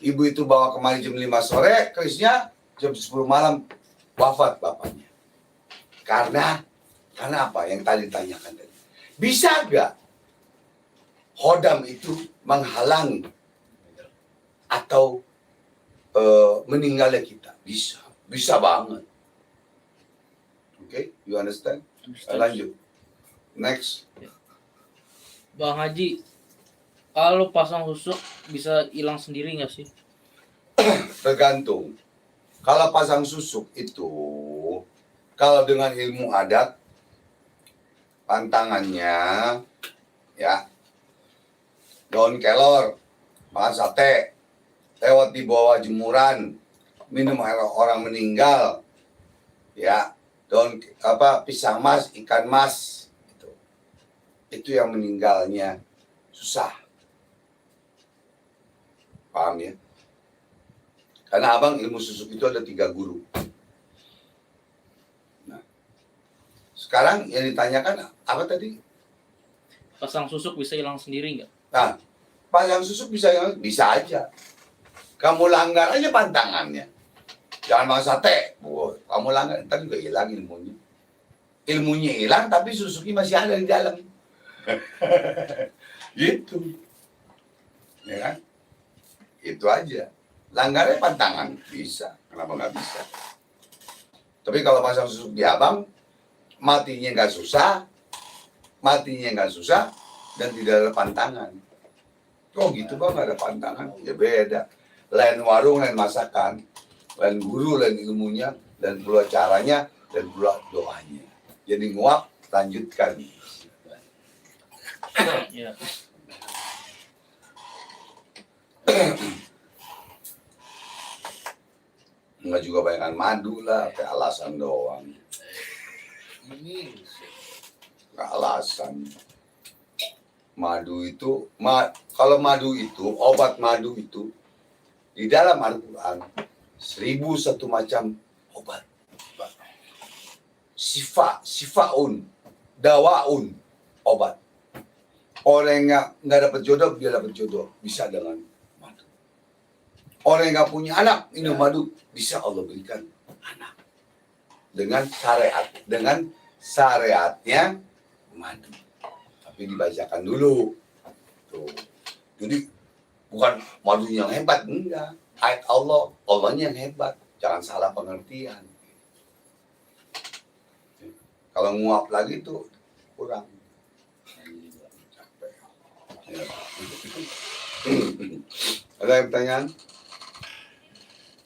ibu itu bawa kemari jam 5 sore, kerisnya jam 10 malam wafat bapaknya. Karena apa yang tadi ditanyakan tadi. Bisa gak khodam itu menghalangi atau meninggalnya kita? Bisa banget. Oke, you understand? Lanjut. Next. Bang Haji, kalau pasang susuk bisa hilang sendiri nggak sih? Tergantung. Kalau pasang susuk itu, kalau dengan ilmu adat, pantangannya, ya, daun kelor, makan sate, lewat di bawah jemuran, minum air orang meninggal, ya, daun pisang mas, ikan mas, itu yang meninggalnya susah. Paham ya? Karena abang ilmu susuk itu ada 3 guru. Nah, sekarang yang ditanyakan apa tadi? Pasang susuk bisa hilang sendiri nggak? Nah, pasang susuk bisa aja. Kamu langgar aja pantangannya. Jangan makan sate. Kamu langgar, ntar juga hilang ilmunya. Ilmunya hilang, tapi susuknya masih ada di dalam. Gitu. Ya kan? Itu aja. Langgarnya pantangan, bisa. Kenapa nggak bisa? Tapi kalau pasang susuk di abang, matinya nggak susah, dan tidak ada pantangan. Kok gitu bang, nggak ada pantangan? Ya beda. Lain warung, lain masakan. Lain guru, lain ilmunya, dan pula caranya, dan pula doanya. Jadi nguap, lanjutkan. Ya. Nggak juga bayangkan madu lah, kayak alasan doang. Ini Nggak alasan. Madu itu, kalau madu itu, obat madu itu, di dalam Al-Quran, 1001 macam obat. Sifaun, dawaun, obat. Orang yang nggak dapat jodoh, dia dapat jodoh. Bisa dengan madu. Orang yang nggak punya anak, minum madu, bisa Allah berikan anak. Dengan syariatnya madu. Tapi dibacakan dulu. Tuh. Jadi bukan madunya yang hebat, enggak. Ayat Allah, Allahnya yang hebat. Jangan salah pengertian. Kalau nguap lagi tuh kurang. Ya. Ada yang pertanyaan?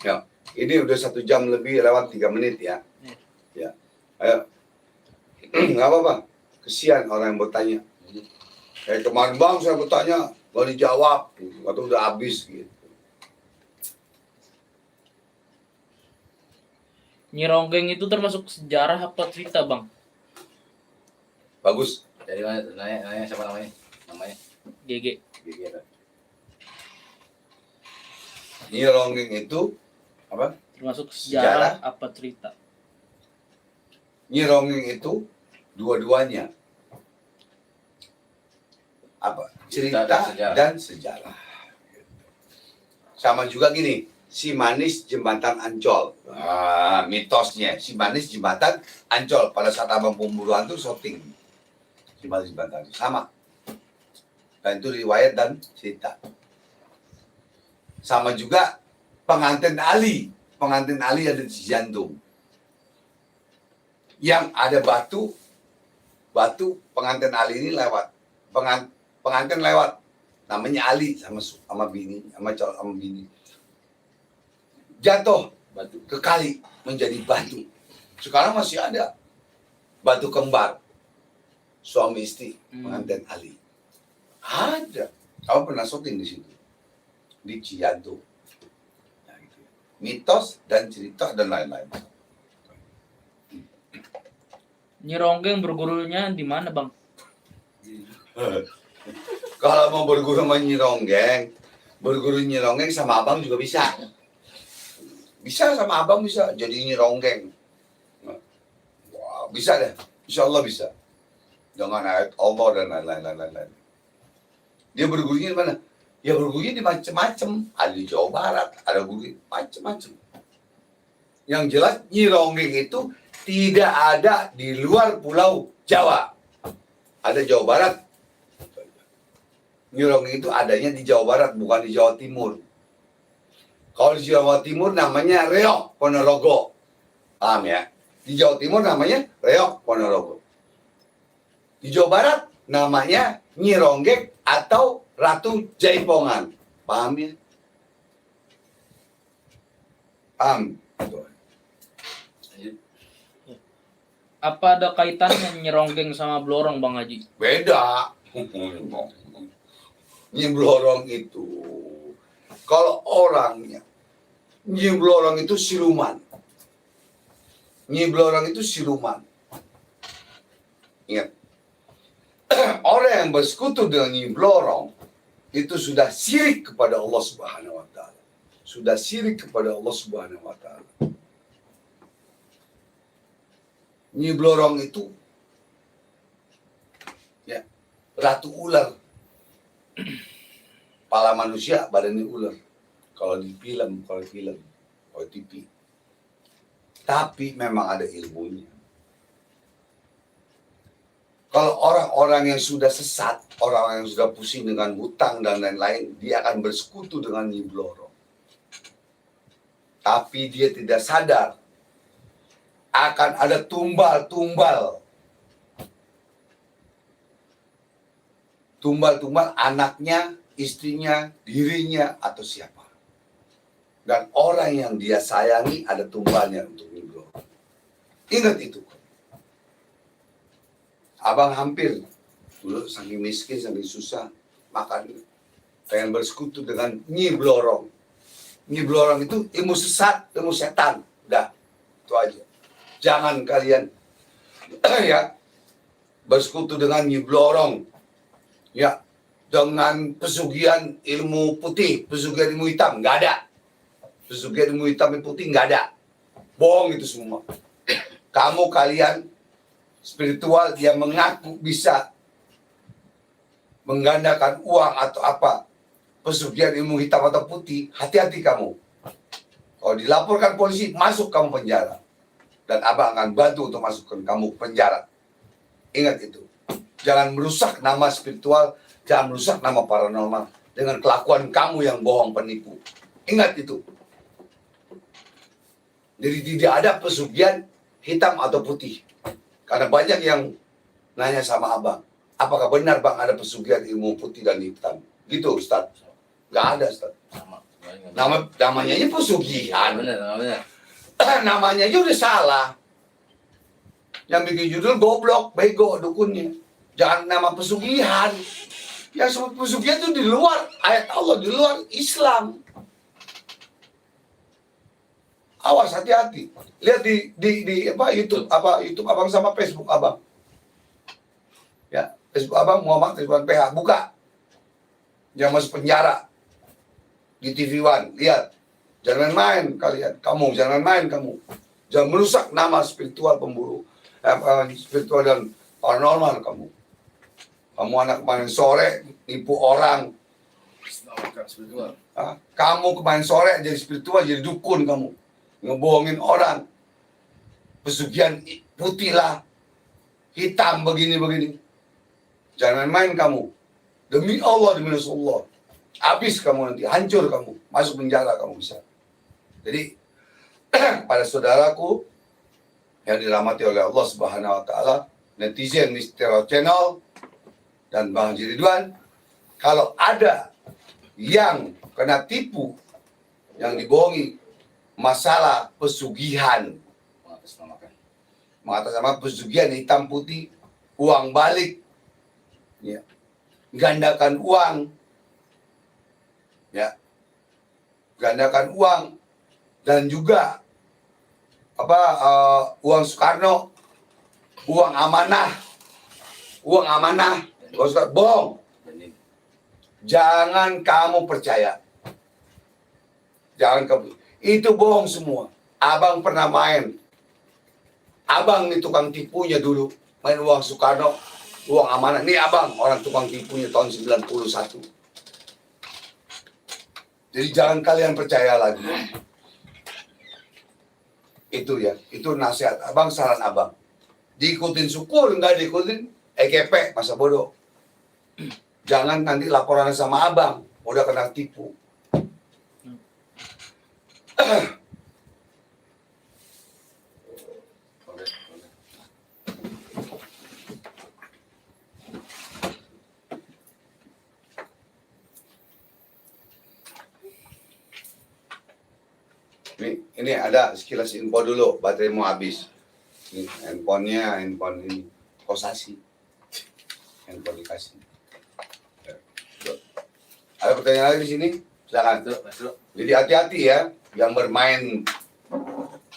Ya, ini udah 1 jam lebih lewat 3 menit ya. Ya, ayo. Nggak apa-apa. Kesian orang yang bertanya. Kayak kemarin bang saya bertanya, nggak dijawab, atau udah habis gitu. Nyi Ronggeng itu termasuk sejarah apa cerita bang? Bagus. Dari mana tuh? Nanya siapa namanya? Namanya GG. Gigi apa? Nyi Ronggeng itu apa? Termasuk Sejarah? sejarah apa cerita? Nyi Ronggeng itu dua-duanya apa? Cerita Cerita dan sejarah. dan sejarah. Sama juga gini, si manis jembatan Ancol. Mitosnya si manis jembatan Ancol. Pada saat abang pemburuan tuh syuting si manis jembatan Ancol. Sama. Dan itu riwayat dan cerita. Sama juga pengantin Ali. Pengantin Ali ada di jantung. Yang ada batu pengantin Ali ini lewat. Pengantin lewat. Namanya Ali sama bini, sama bini. Jatuh batu ke kali menjadi batu. Sekarang masih ada batu kembar suami istri pengantin Ali. Ada. Kamu pernah syuting di situ di Cijantung. Nah, gitu. Mitos dan cerita dan lain-lain. Nyi Ronggeng bergurunya di mana, Bang? Kalau mau berguru sama Nyi Ronggeng, berguru Nyi Ronggeng sama abang juga bisa. Bisa sama abang bisa jadi Nyi Ronggeng. Wah, bisa deh. Insya Allah bisa. Dengan ayat Allah dan lain-lain. Dia bergurunya di mana? Ya bergurunya di macam-macam. Ada di Jawa Barat, ada guru macam-macam. Yang jelas Nyi Ronggeng itu tidak ada di luar Pulau Jawa. Ada Jawa Barat. Nyi Ronggeng itu adanya di Jawa Barat, bukan di Jawa Timur. Kalau di Jawa Timur namanya Reok Ponorogo. Paham ya? Di Jawa Timur namanya Reok Ponorogo. Di Jawa Barat namanya Nyi Ronggeng atau Ratu Jaipongan. Paham ya? Paham? Apa ada kaitannya Nyi Ronggeng sama Blorong, Bang Haji? Beda. Nyi Blorong itu, kalau orangnya, Nyi Blorong itu siluman. Nyi Blorong itu siluman. Ingat, orang yang bersekutu dengan Nyi Blorong itu sudah syirik kepada Allah Subhanahu wa taala. Sudah syirik kepada Allah Subhanahu wa taala. Nyi Blorong itu ya, ratu ular. Kepala manusia, badannya ular. Kalau di film, kalau TV. Tapi memang ada ilmunya. Kalau orang-orang yang sudah sesat, orang yang sudah pusing dengan hutang dan lain-lain, dia akan bersekutu dengan Nyi Blorong. Tapi dia tidak sadar akan ada tumbal-tumbal anaknya, istrinya, dirinya, atau siapa. Dan orang yang dia sayangi ada tumbalnya untuk Nyi Blorong. Ingat itu. Abang hampir dulu saking miskin, saking susah makan, pengen bersekutu dengan Nyi Blorong. Nyi Blorong itu ilmu sesat, ilmu setan. Udah, itu aja. Jangan kalian ya bersekutu dengan Nyi Blorong. Ya, dengan pesugihan ilmu putih, pesugihan ilmu hitam, nggak ada. Pesugihan ilmu hitam dan putih nggak ada. Bohong itu semua. Kalian spiritual yang mengaku bisa menggandakan uang atau apa, pesugihan ilmu hitam atau putih, hati-hati kamu. Kalau dilaporkan polisi, masuk kamu penjara. Dan abang akan bantu untuk masukkan kamu penjara. Ingat itu. Jangan merusak nama spiritual, jangan merusak nama paranormal dengan kelakuan kamu yang bohong penipu. Ingat itu. Jadi tidak ada pesugihan hitam atau putih. Karena banyak yang nanya sama abang, apakah benar bang ada pesugihan ilmu putih dan hitam? Gitu Ustaz. Gak ada Ustaz. Namanya aja pesugihan. Bener. Namanya aja udah salah. Yang bikin judul goblok, bego, dukunnya. Jangan nama pesugihan. Yang sebut pesugihan itu di luar ayat Allah, di luar Islam. Awas, hati-hati. Lihat di YouTube abang sama Facebook abang. Ya, Facebook abang Muhammad Ridwan PH, buka. Jangan masuk penjara di TV One. Lihat. Jangan main kalian. Jangan main kamu. Jangan merusak nama spiritual pemburu. Spiritual dan paranormal kamu. Kamu anak kemarin sore nipu orang Selamatkan spiritual. Kamu kemarin sore jadi spiritual, jadi dukun kamu. Ngebohongin orang. Pesugihan putih lah. Hitam begini-begini. Jangan main kamu. Demi Allah, demi Rasulullah. Habis kamu nanti, hancur kamu. Masuk penjara kamu bisa. Jadi, pada saudaraku yang dirahmati oleh Allah Subhanahu wa taala, netizen Mistero Channel dan Bang Haji Ridwan, kalau ada yang kena tipu, yang dibohongi masalah pesugihan, mengatasnamakan pesugihan hitam putih, uang balik, ya, gandakan uang, ya, gandakan uang, dan juga uang Soekarno, uang amanah, bohong. Jangan kamu percaya. Jangan kamu. Itu bohong semua. Abang pernah main. Abang nih tukang tipunya dulu. Main uang Soekarno, uang amanah. Ini abang orang tukang tipunya tahun 91. Jadi jangan kalian percaya lagi. Itu ya, itu nasihat abang, saran abang. Diikutin syukur, enggak diikutin EGP, masa bodoh. Jangan nanti laporan sama abang, udah kena tipu. Ini ada sekilas info dulu, baterai mau habis. Ini handphone ini Kosasi. Handphone dikasih. Ada pertanyaan lagi di sini? Silakan. Jadi hati-hati ya, yang bermain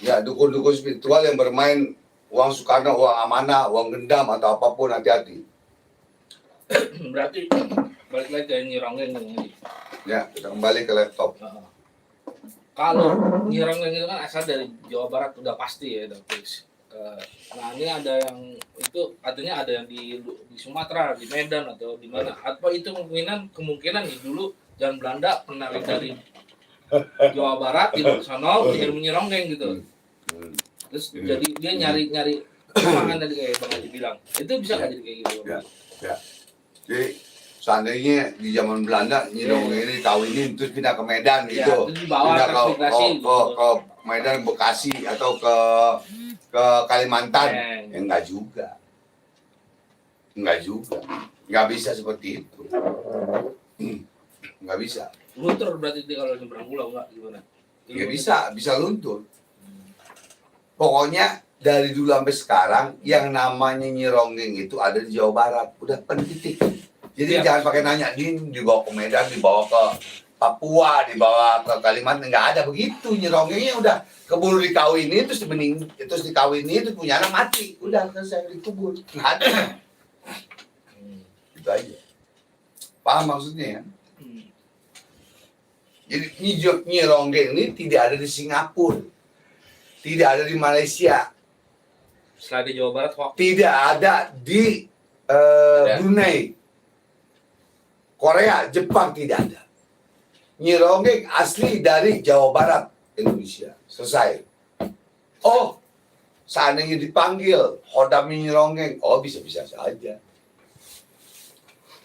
ya dukun-dukun spiritual yang bermain uang Soekarno, uang amanah, uang gendam atau apapun, hati-hati. Berarti balik lagi ke Nyironggeng ini. Ya, kita kembali ke laptop. Kalau Nyironggeng itu kan asal dari Jawa Barat udah pasti ya, udah fix. Nah ini ada yang itu artinya ada yang di Sumatera, di Medan atau di mana? Apa itu kemungkinan nih dulu zaman Belanda pernah dari Jawa Barat gitu sana jadi Nyironggeng gitu. Terus jadi dia nyari makan tadi kayak Bang Haji bilang. Itu bisa nggak jadi kayak gitu? Ya. Jadi seandainya di zaman Belanda Nyironggeng ini kawinin terus pindah ke Medan Ya, gitu. itu dibawa Pindah transmigrasi ke Medan, Bekasi atau ke Kalimantan. Ya, enggak juga. Enggak bisa seperti itu. Enggak bisa. Luntur berarti dia kalau nyebrang pulau enggak gimana? Ya bisa luntur. Pokoknya dari dulu sampai sekarang yang namanya Nyironggeng itu ada di Jawa Barat. Udah pendidik. Jadi jangan pakai nanya dibawa ke Medan, dibawa ke Papua, dibawa ke Kalimantan, nggak ada begitu. Nyironggengnya udah keburu dikawinin, terus dikawinin, terus punya anak mati, udah selesai dikubur, nggak ada. Itu aja. Paham maksudnya ya? Jadi Nyironggeng ini tidak ada di Singapura, tidak ada di Malaysia, Setelah di Jawa Barat kok tidak ada di Brunei, Korea, Jepang, tidak ada. Nyironggeng asli dari Jawa Barat, Indonesia. Selesai. Oh, seandainya dipanggil Hodam Nyironggeng, oh bisa-bisa saja.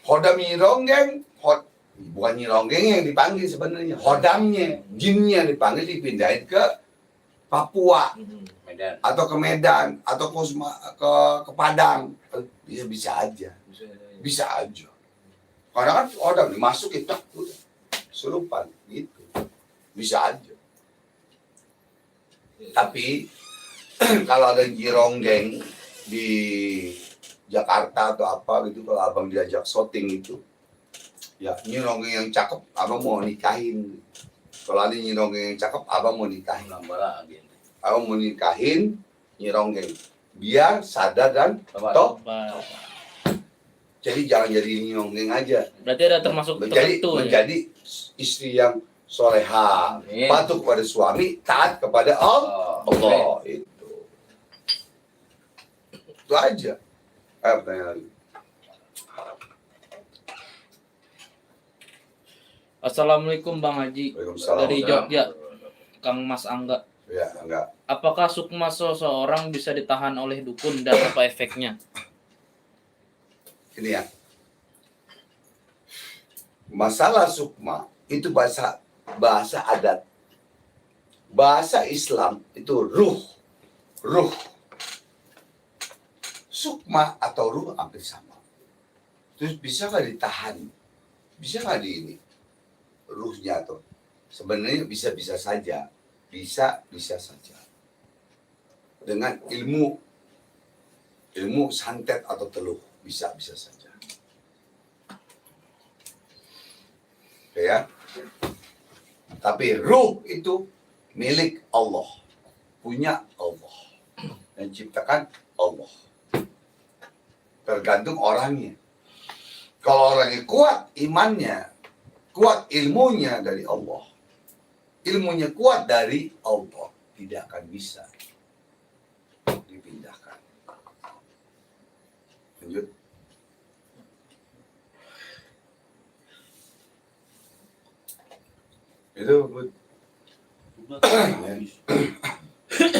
Hodam Nyironggeng, bukan Nyironggeng yang dipanggil sebenarnya, Hodamnya, jinnya dipanggil, dipindahin ke Papua, Medan. atau ke Medan, atau ke Padang. Bisa aja. Karena kan Hodam dimasukin, udah serupan gitu, bisa aja. Tapi kalau ada Nyironggeng di Jakarta atau apa gitu, kalau abang diajak syuting itu, ya Nyironggeng yang cakep abang mau nikahin. Kalau ada Nyironggeng yang cakep abang mau nikahin. Abang mau nikahin Nyironggeng biar sadar dan tobat. Jadi jangan jadi Nyironggeng aja. Berarti ada termasuk tertentu menjadi istri yang soleha, patuh kepada suami, taat kepada Allah. Itu aja. Pertanyaan lagi. Assalamualaikum Bang Haji. Waalaikumsalam. Dari Jogja, Kang Mas Angga. Ya, enggak. Apakah sukma seseorang bisa ditahan oleh dukun dan apa efeknya? Ini ya. Masalah sukma itu bahasa adat. Bahasa Islam itu ruh. Sukma atau ruh hampir sama. Terus bisa nggak ditahan? Bisa nggak di ini? Ruhnya tuh. Sebenarnya bisa saja. Bisa saja. Dengan ilmu santet atau teluh. Bisa saja. Oke ya. Tapi ruh itu milik Allah. Punya Allah. Dan ciptakan Allah. Tergantung orangnya. Kalau orangnya kuat imannya, kuat ilmunya dari Allah. Ilmunya kuat dari Allah. Tidak akan bisa dipindahkan. Lanjut. Itu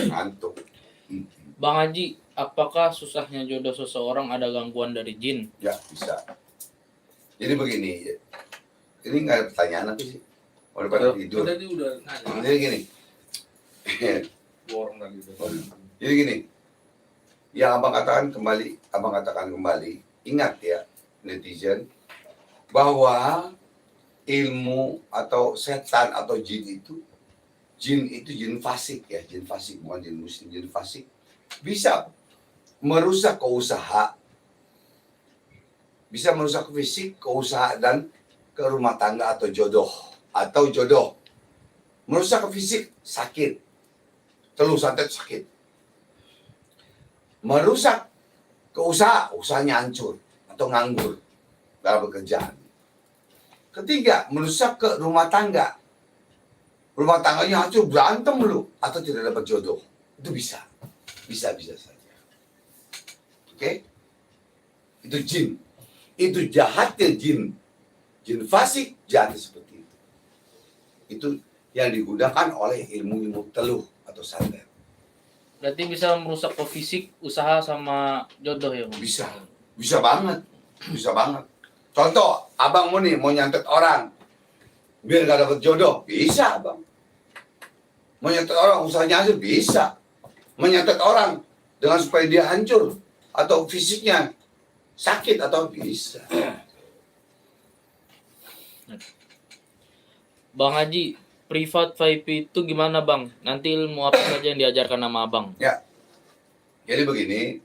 ngantuk. Bang Haji, apakah susahnya jodoh seseorang ada gangguan dari jin? Ya bisa. Jadi begini, ini nggak ada pertanyaan apa sih? Udah pada tidur. Tadi udah nanya. Jadi gini, Dua orang tadi tuh. jadi gini, yang abang katakan kembali, ingat ya netizen, bahwa ilmu atau setan atau jin itu jin fasik ya, jin fasik bukan jin muslim, jin fasik bisa merusak keusaha, bisa merusak fisik, keusaha dan ke rumah tangga atau jodoh, merusak ke fisik sakit, teluh santet sakit, merusak ke usaha, usahanya hancur atau nganggur dalam pekerjaan. Ketiga, merusak ke rumah tangganya hancur, berantem lu atau tidak dapat jodoh, itu bisa saja. Oke? Itu jin. Itu jahatnya jin. Jin fasik jahat seperti itu. Itu yang digunakan oleh ilmu teluh atau santet. Berarti bisa merusak ke fisik, usaha sama jodoh ya Bang? Bisa banget. Contoh, abang mau nyantet orang biar gak dapat jodoh, bisa abang. Mau nyantet orang usahanya hancur, bisa. Menyantet orang dengan supaya dia hancur atau fisiknya sakit atau bisa. Bang Haji, privat VIP itu gimana Bang? Nanti ilmu apa saja yang diajarkan sama Abang? Ya, jadi begini,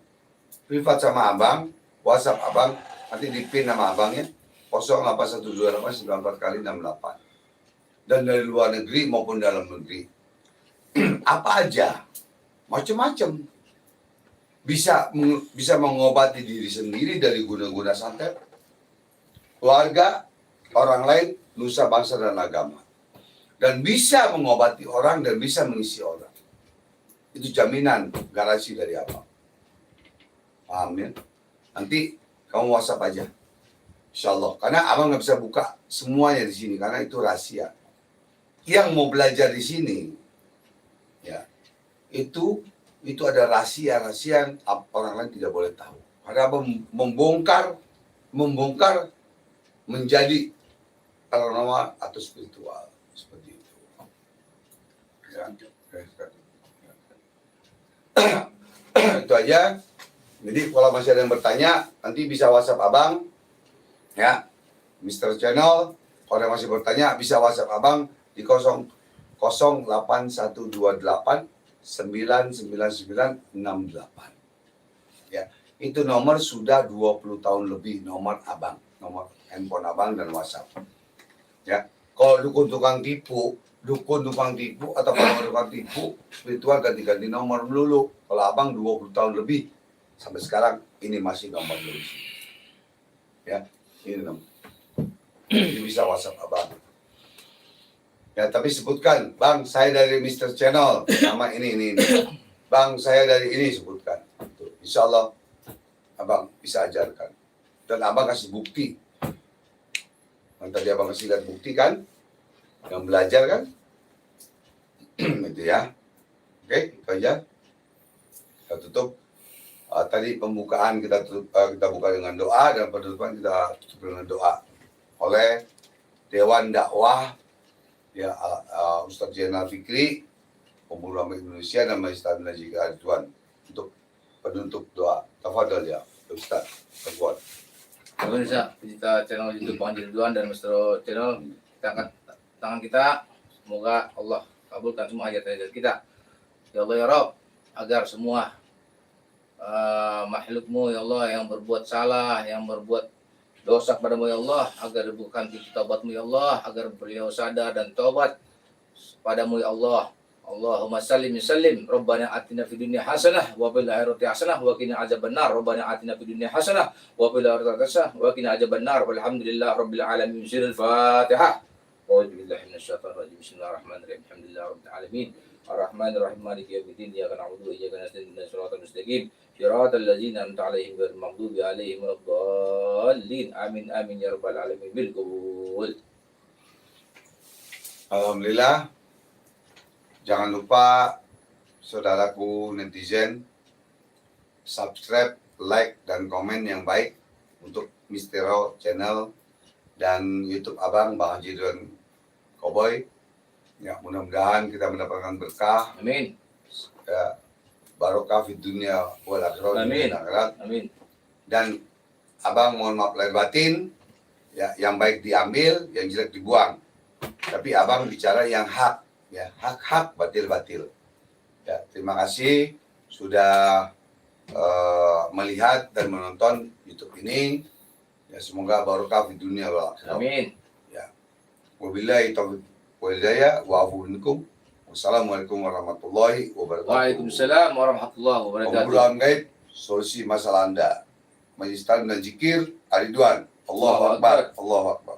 privat sama abang, WhatsApp abang, nanti di pin nama abangnya 0812894 dan dari luar negeri maupun dalam negeri. Apa aja, macam-macam. Bisa mengobati diri sendiri dari guna-guna santet, keluarga, orang lain, nusa, bangsa, dan agama. Dan bisa mengobati orang dan bisa mengisi orang. Itu jaminan, garansi dari abang. Paham ya? Nanti kamu WhatsApp aja. Insya Allah. Karena abang nggak bisa buka semuanya di sini karena itu rahasia. Yang mau belajar di sini, ya itu ada rahasia-rahasia yang orang lain tidak boleh tahu. Karena abang membongkar menjadi paranormal atau spiritual seperti itu. Ya. Itu aja. Jadi kalau masih ada yang bertanya, nanti bisa WhatsApp abang, ya, Mr. Channel. Kalau yang masih bertanya, bisa WhatsApp abang di 08128 99968. Ya, itu nomor sudah 20 tahun lebih, nomor abang, nomor handphone abang dan WhatsApp. Ya, kalau dukun tukang tipu atau kalau tukang tipu, spiritual ganti-ganti nomor melulu. Kalau abang 20 tahun lebih sampai sekarang ini masih nomor dulu. Ya, ini nomor. Ini bisa WhatsApp abang. Ya, tapi sebutkan, Bang, saya dari Mr. Channel, nama ini. Bang, saya dari ini, sebutkan. Tuh, insya Allah, abang bisa ajarkan. Dan abang kasih bukti. Yang tadi abang kasih lihat bukti kan, yang belajar kan, itu ya. Oke, itu aja. Kita tutup. Tadi pembukaan kita buka dengan doa dan penutupan kita tutup dengan doa oleh Dewan Dakwah ya Ustadz Zainal Fikri, Pemuda Indonesia dan Majelis Taklim Haji Ridwan untuk penutup doa. Tafadhol ya Ustaz. Tafadhol. Pemirsa kita channel YouTube Bang Haji Ridwan dan Mr. Channel, kita angkat tangan kita, semoga Allah kabulkan semua hajat-hajat kita. Ya Allah ya Rabb, agar semua makhlukmu ya Allah yang berbuat salah, yang berbuat dosa kepadamu ya Allah, agar dibukakan pintu taubatmu ya Allah, agar beliau sadar dan taubat padamu ya Allah. Allahumma sallim sallim Rabbana atina fid dunya hasanah wa fil akhirati hasanah wa qina adzabannar. Rabbana atina fid dunya hasanah wa fil akhirati hasanah wa qina adzabannar. Walhamdulillahi rabbil alamin. Sirul Fatihah. A'udzu billahi minasyaitonir rajim. Bismillahirrahmanirrahim. Alhamdulillahi rabbil alamin. Arrahmanir rahim maliki yaumiddin. Iyyaka na'budu wa iyyaka nasta'in. Ihdinas siratal mustaqim. Siratal ladzina an'amta 'alaihim ghairil maghdubi 'alaihim waladdallin. Amin amin ya rabbal alamin. Bil qabul. Alhamdulillah. Jangan lupa saudaraku netizen subscribe, like dan komen yang baik untuk Mistero Channel dan YouTube Abang Bang Haji Ridwan Cowboy. Ya, mudah-mudahan kita mendapatkan berkah. Amin. Ya, barokah di dunia wal akhirah. Amin. Akhirat. Amin. Dan Abang mohon maaf lahir batin, ya, yang baik diambil, yang jelek dibuang. Tapi Abang bicara yang hak, ya, hak-hak, batil-batil. Ya, terima kasih sudah melihat dan menonton YouTube ini. Ya, semoga barokah di dunia wal akhirah. Amin. Ya. Wabillahi taufiq wal hidayah wa afu minkum. Wassalamualaikum warahmatullahi wabarakatuh. Waalaikumsalam warahmatullahi wabarakatuh. Obrolan gaib, solusi masalah Anda. Majelis Taklim dan Zikir, Ridwan. Allahu Akbar. Allahu Akbar.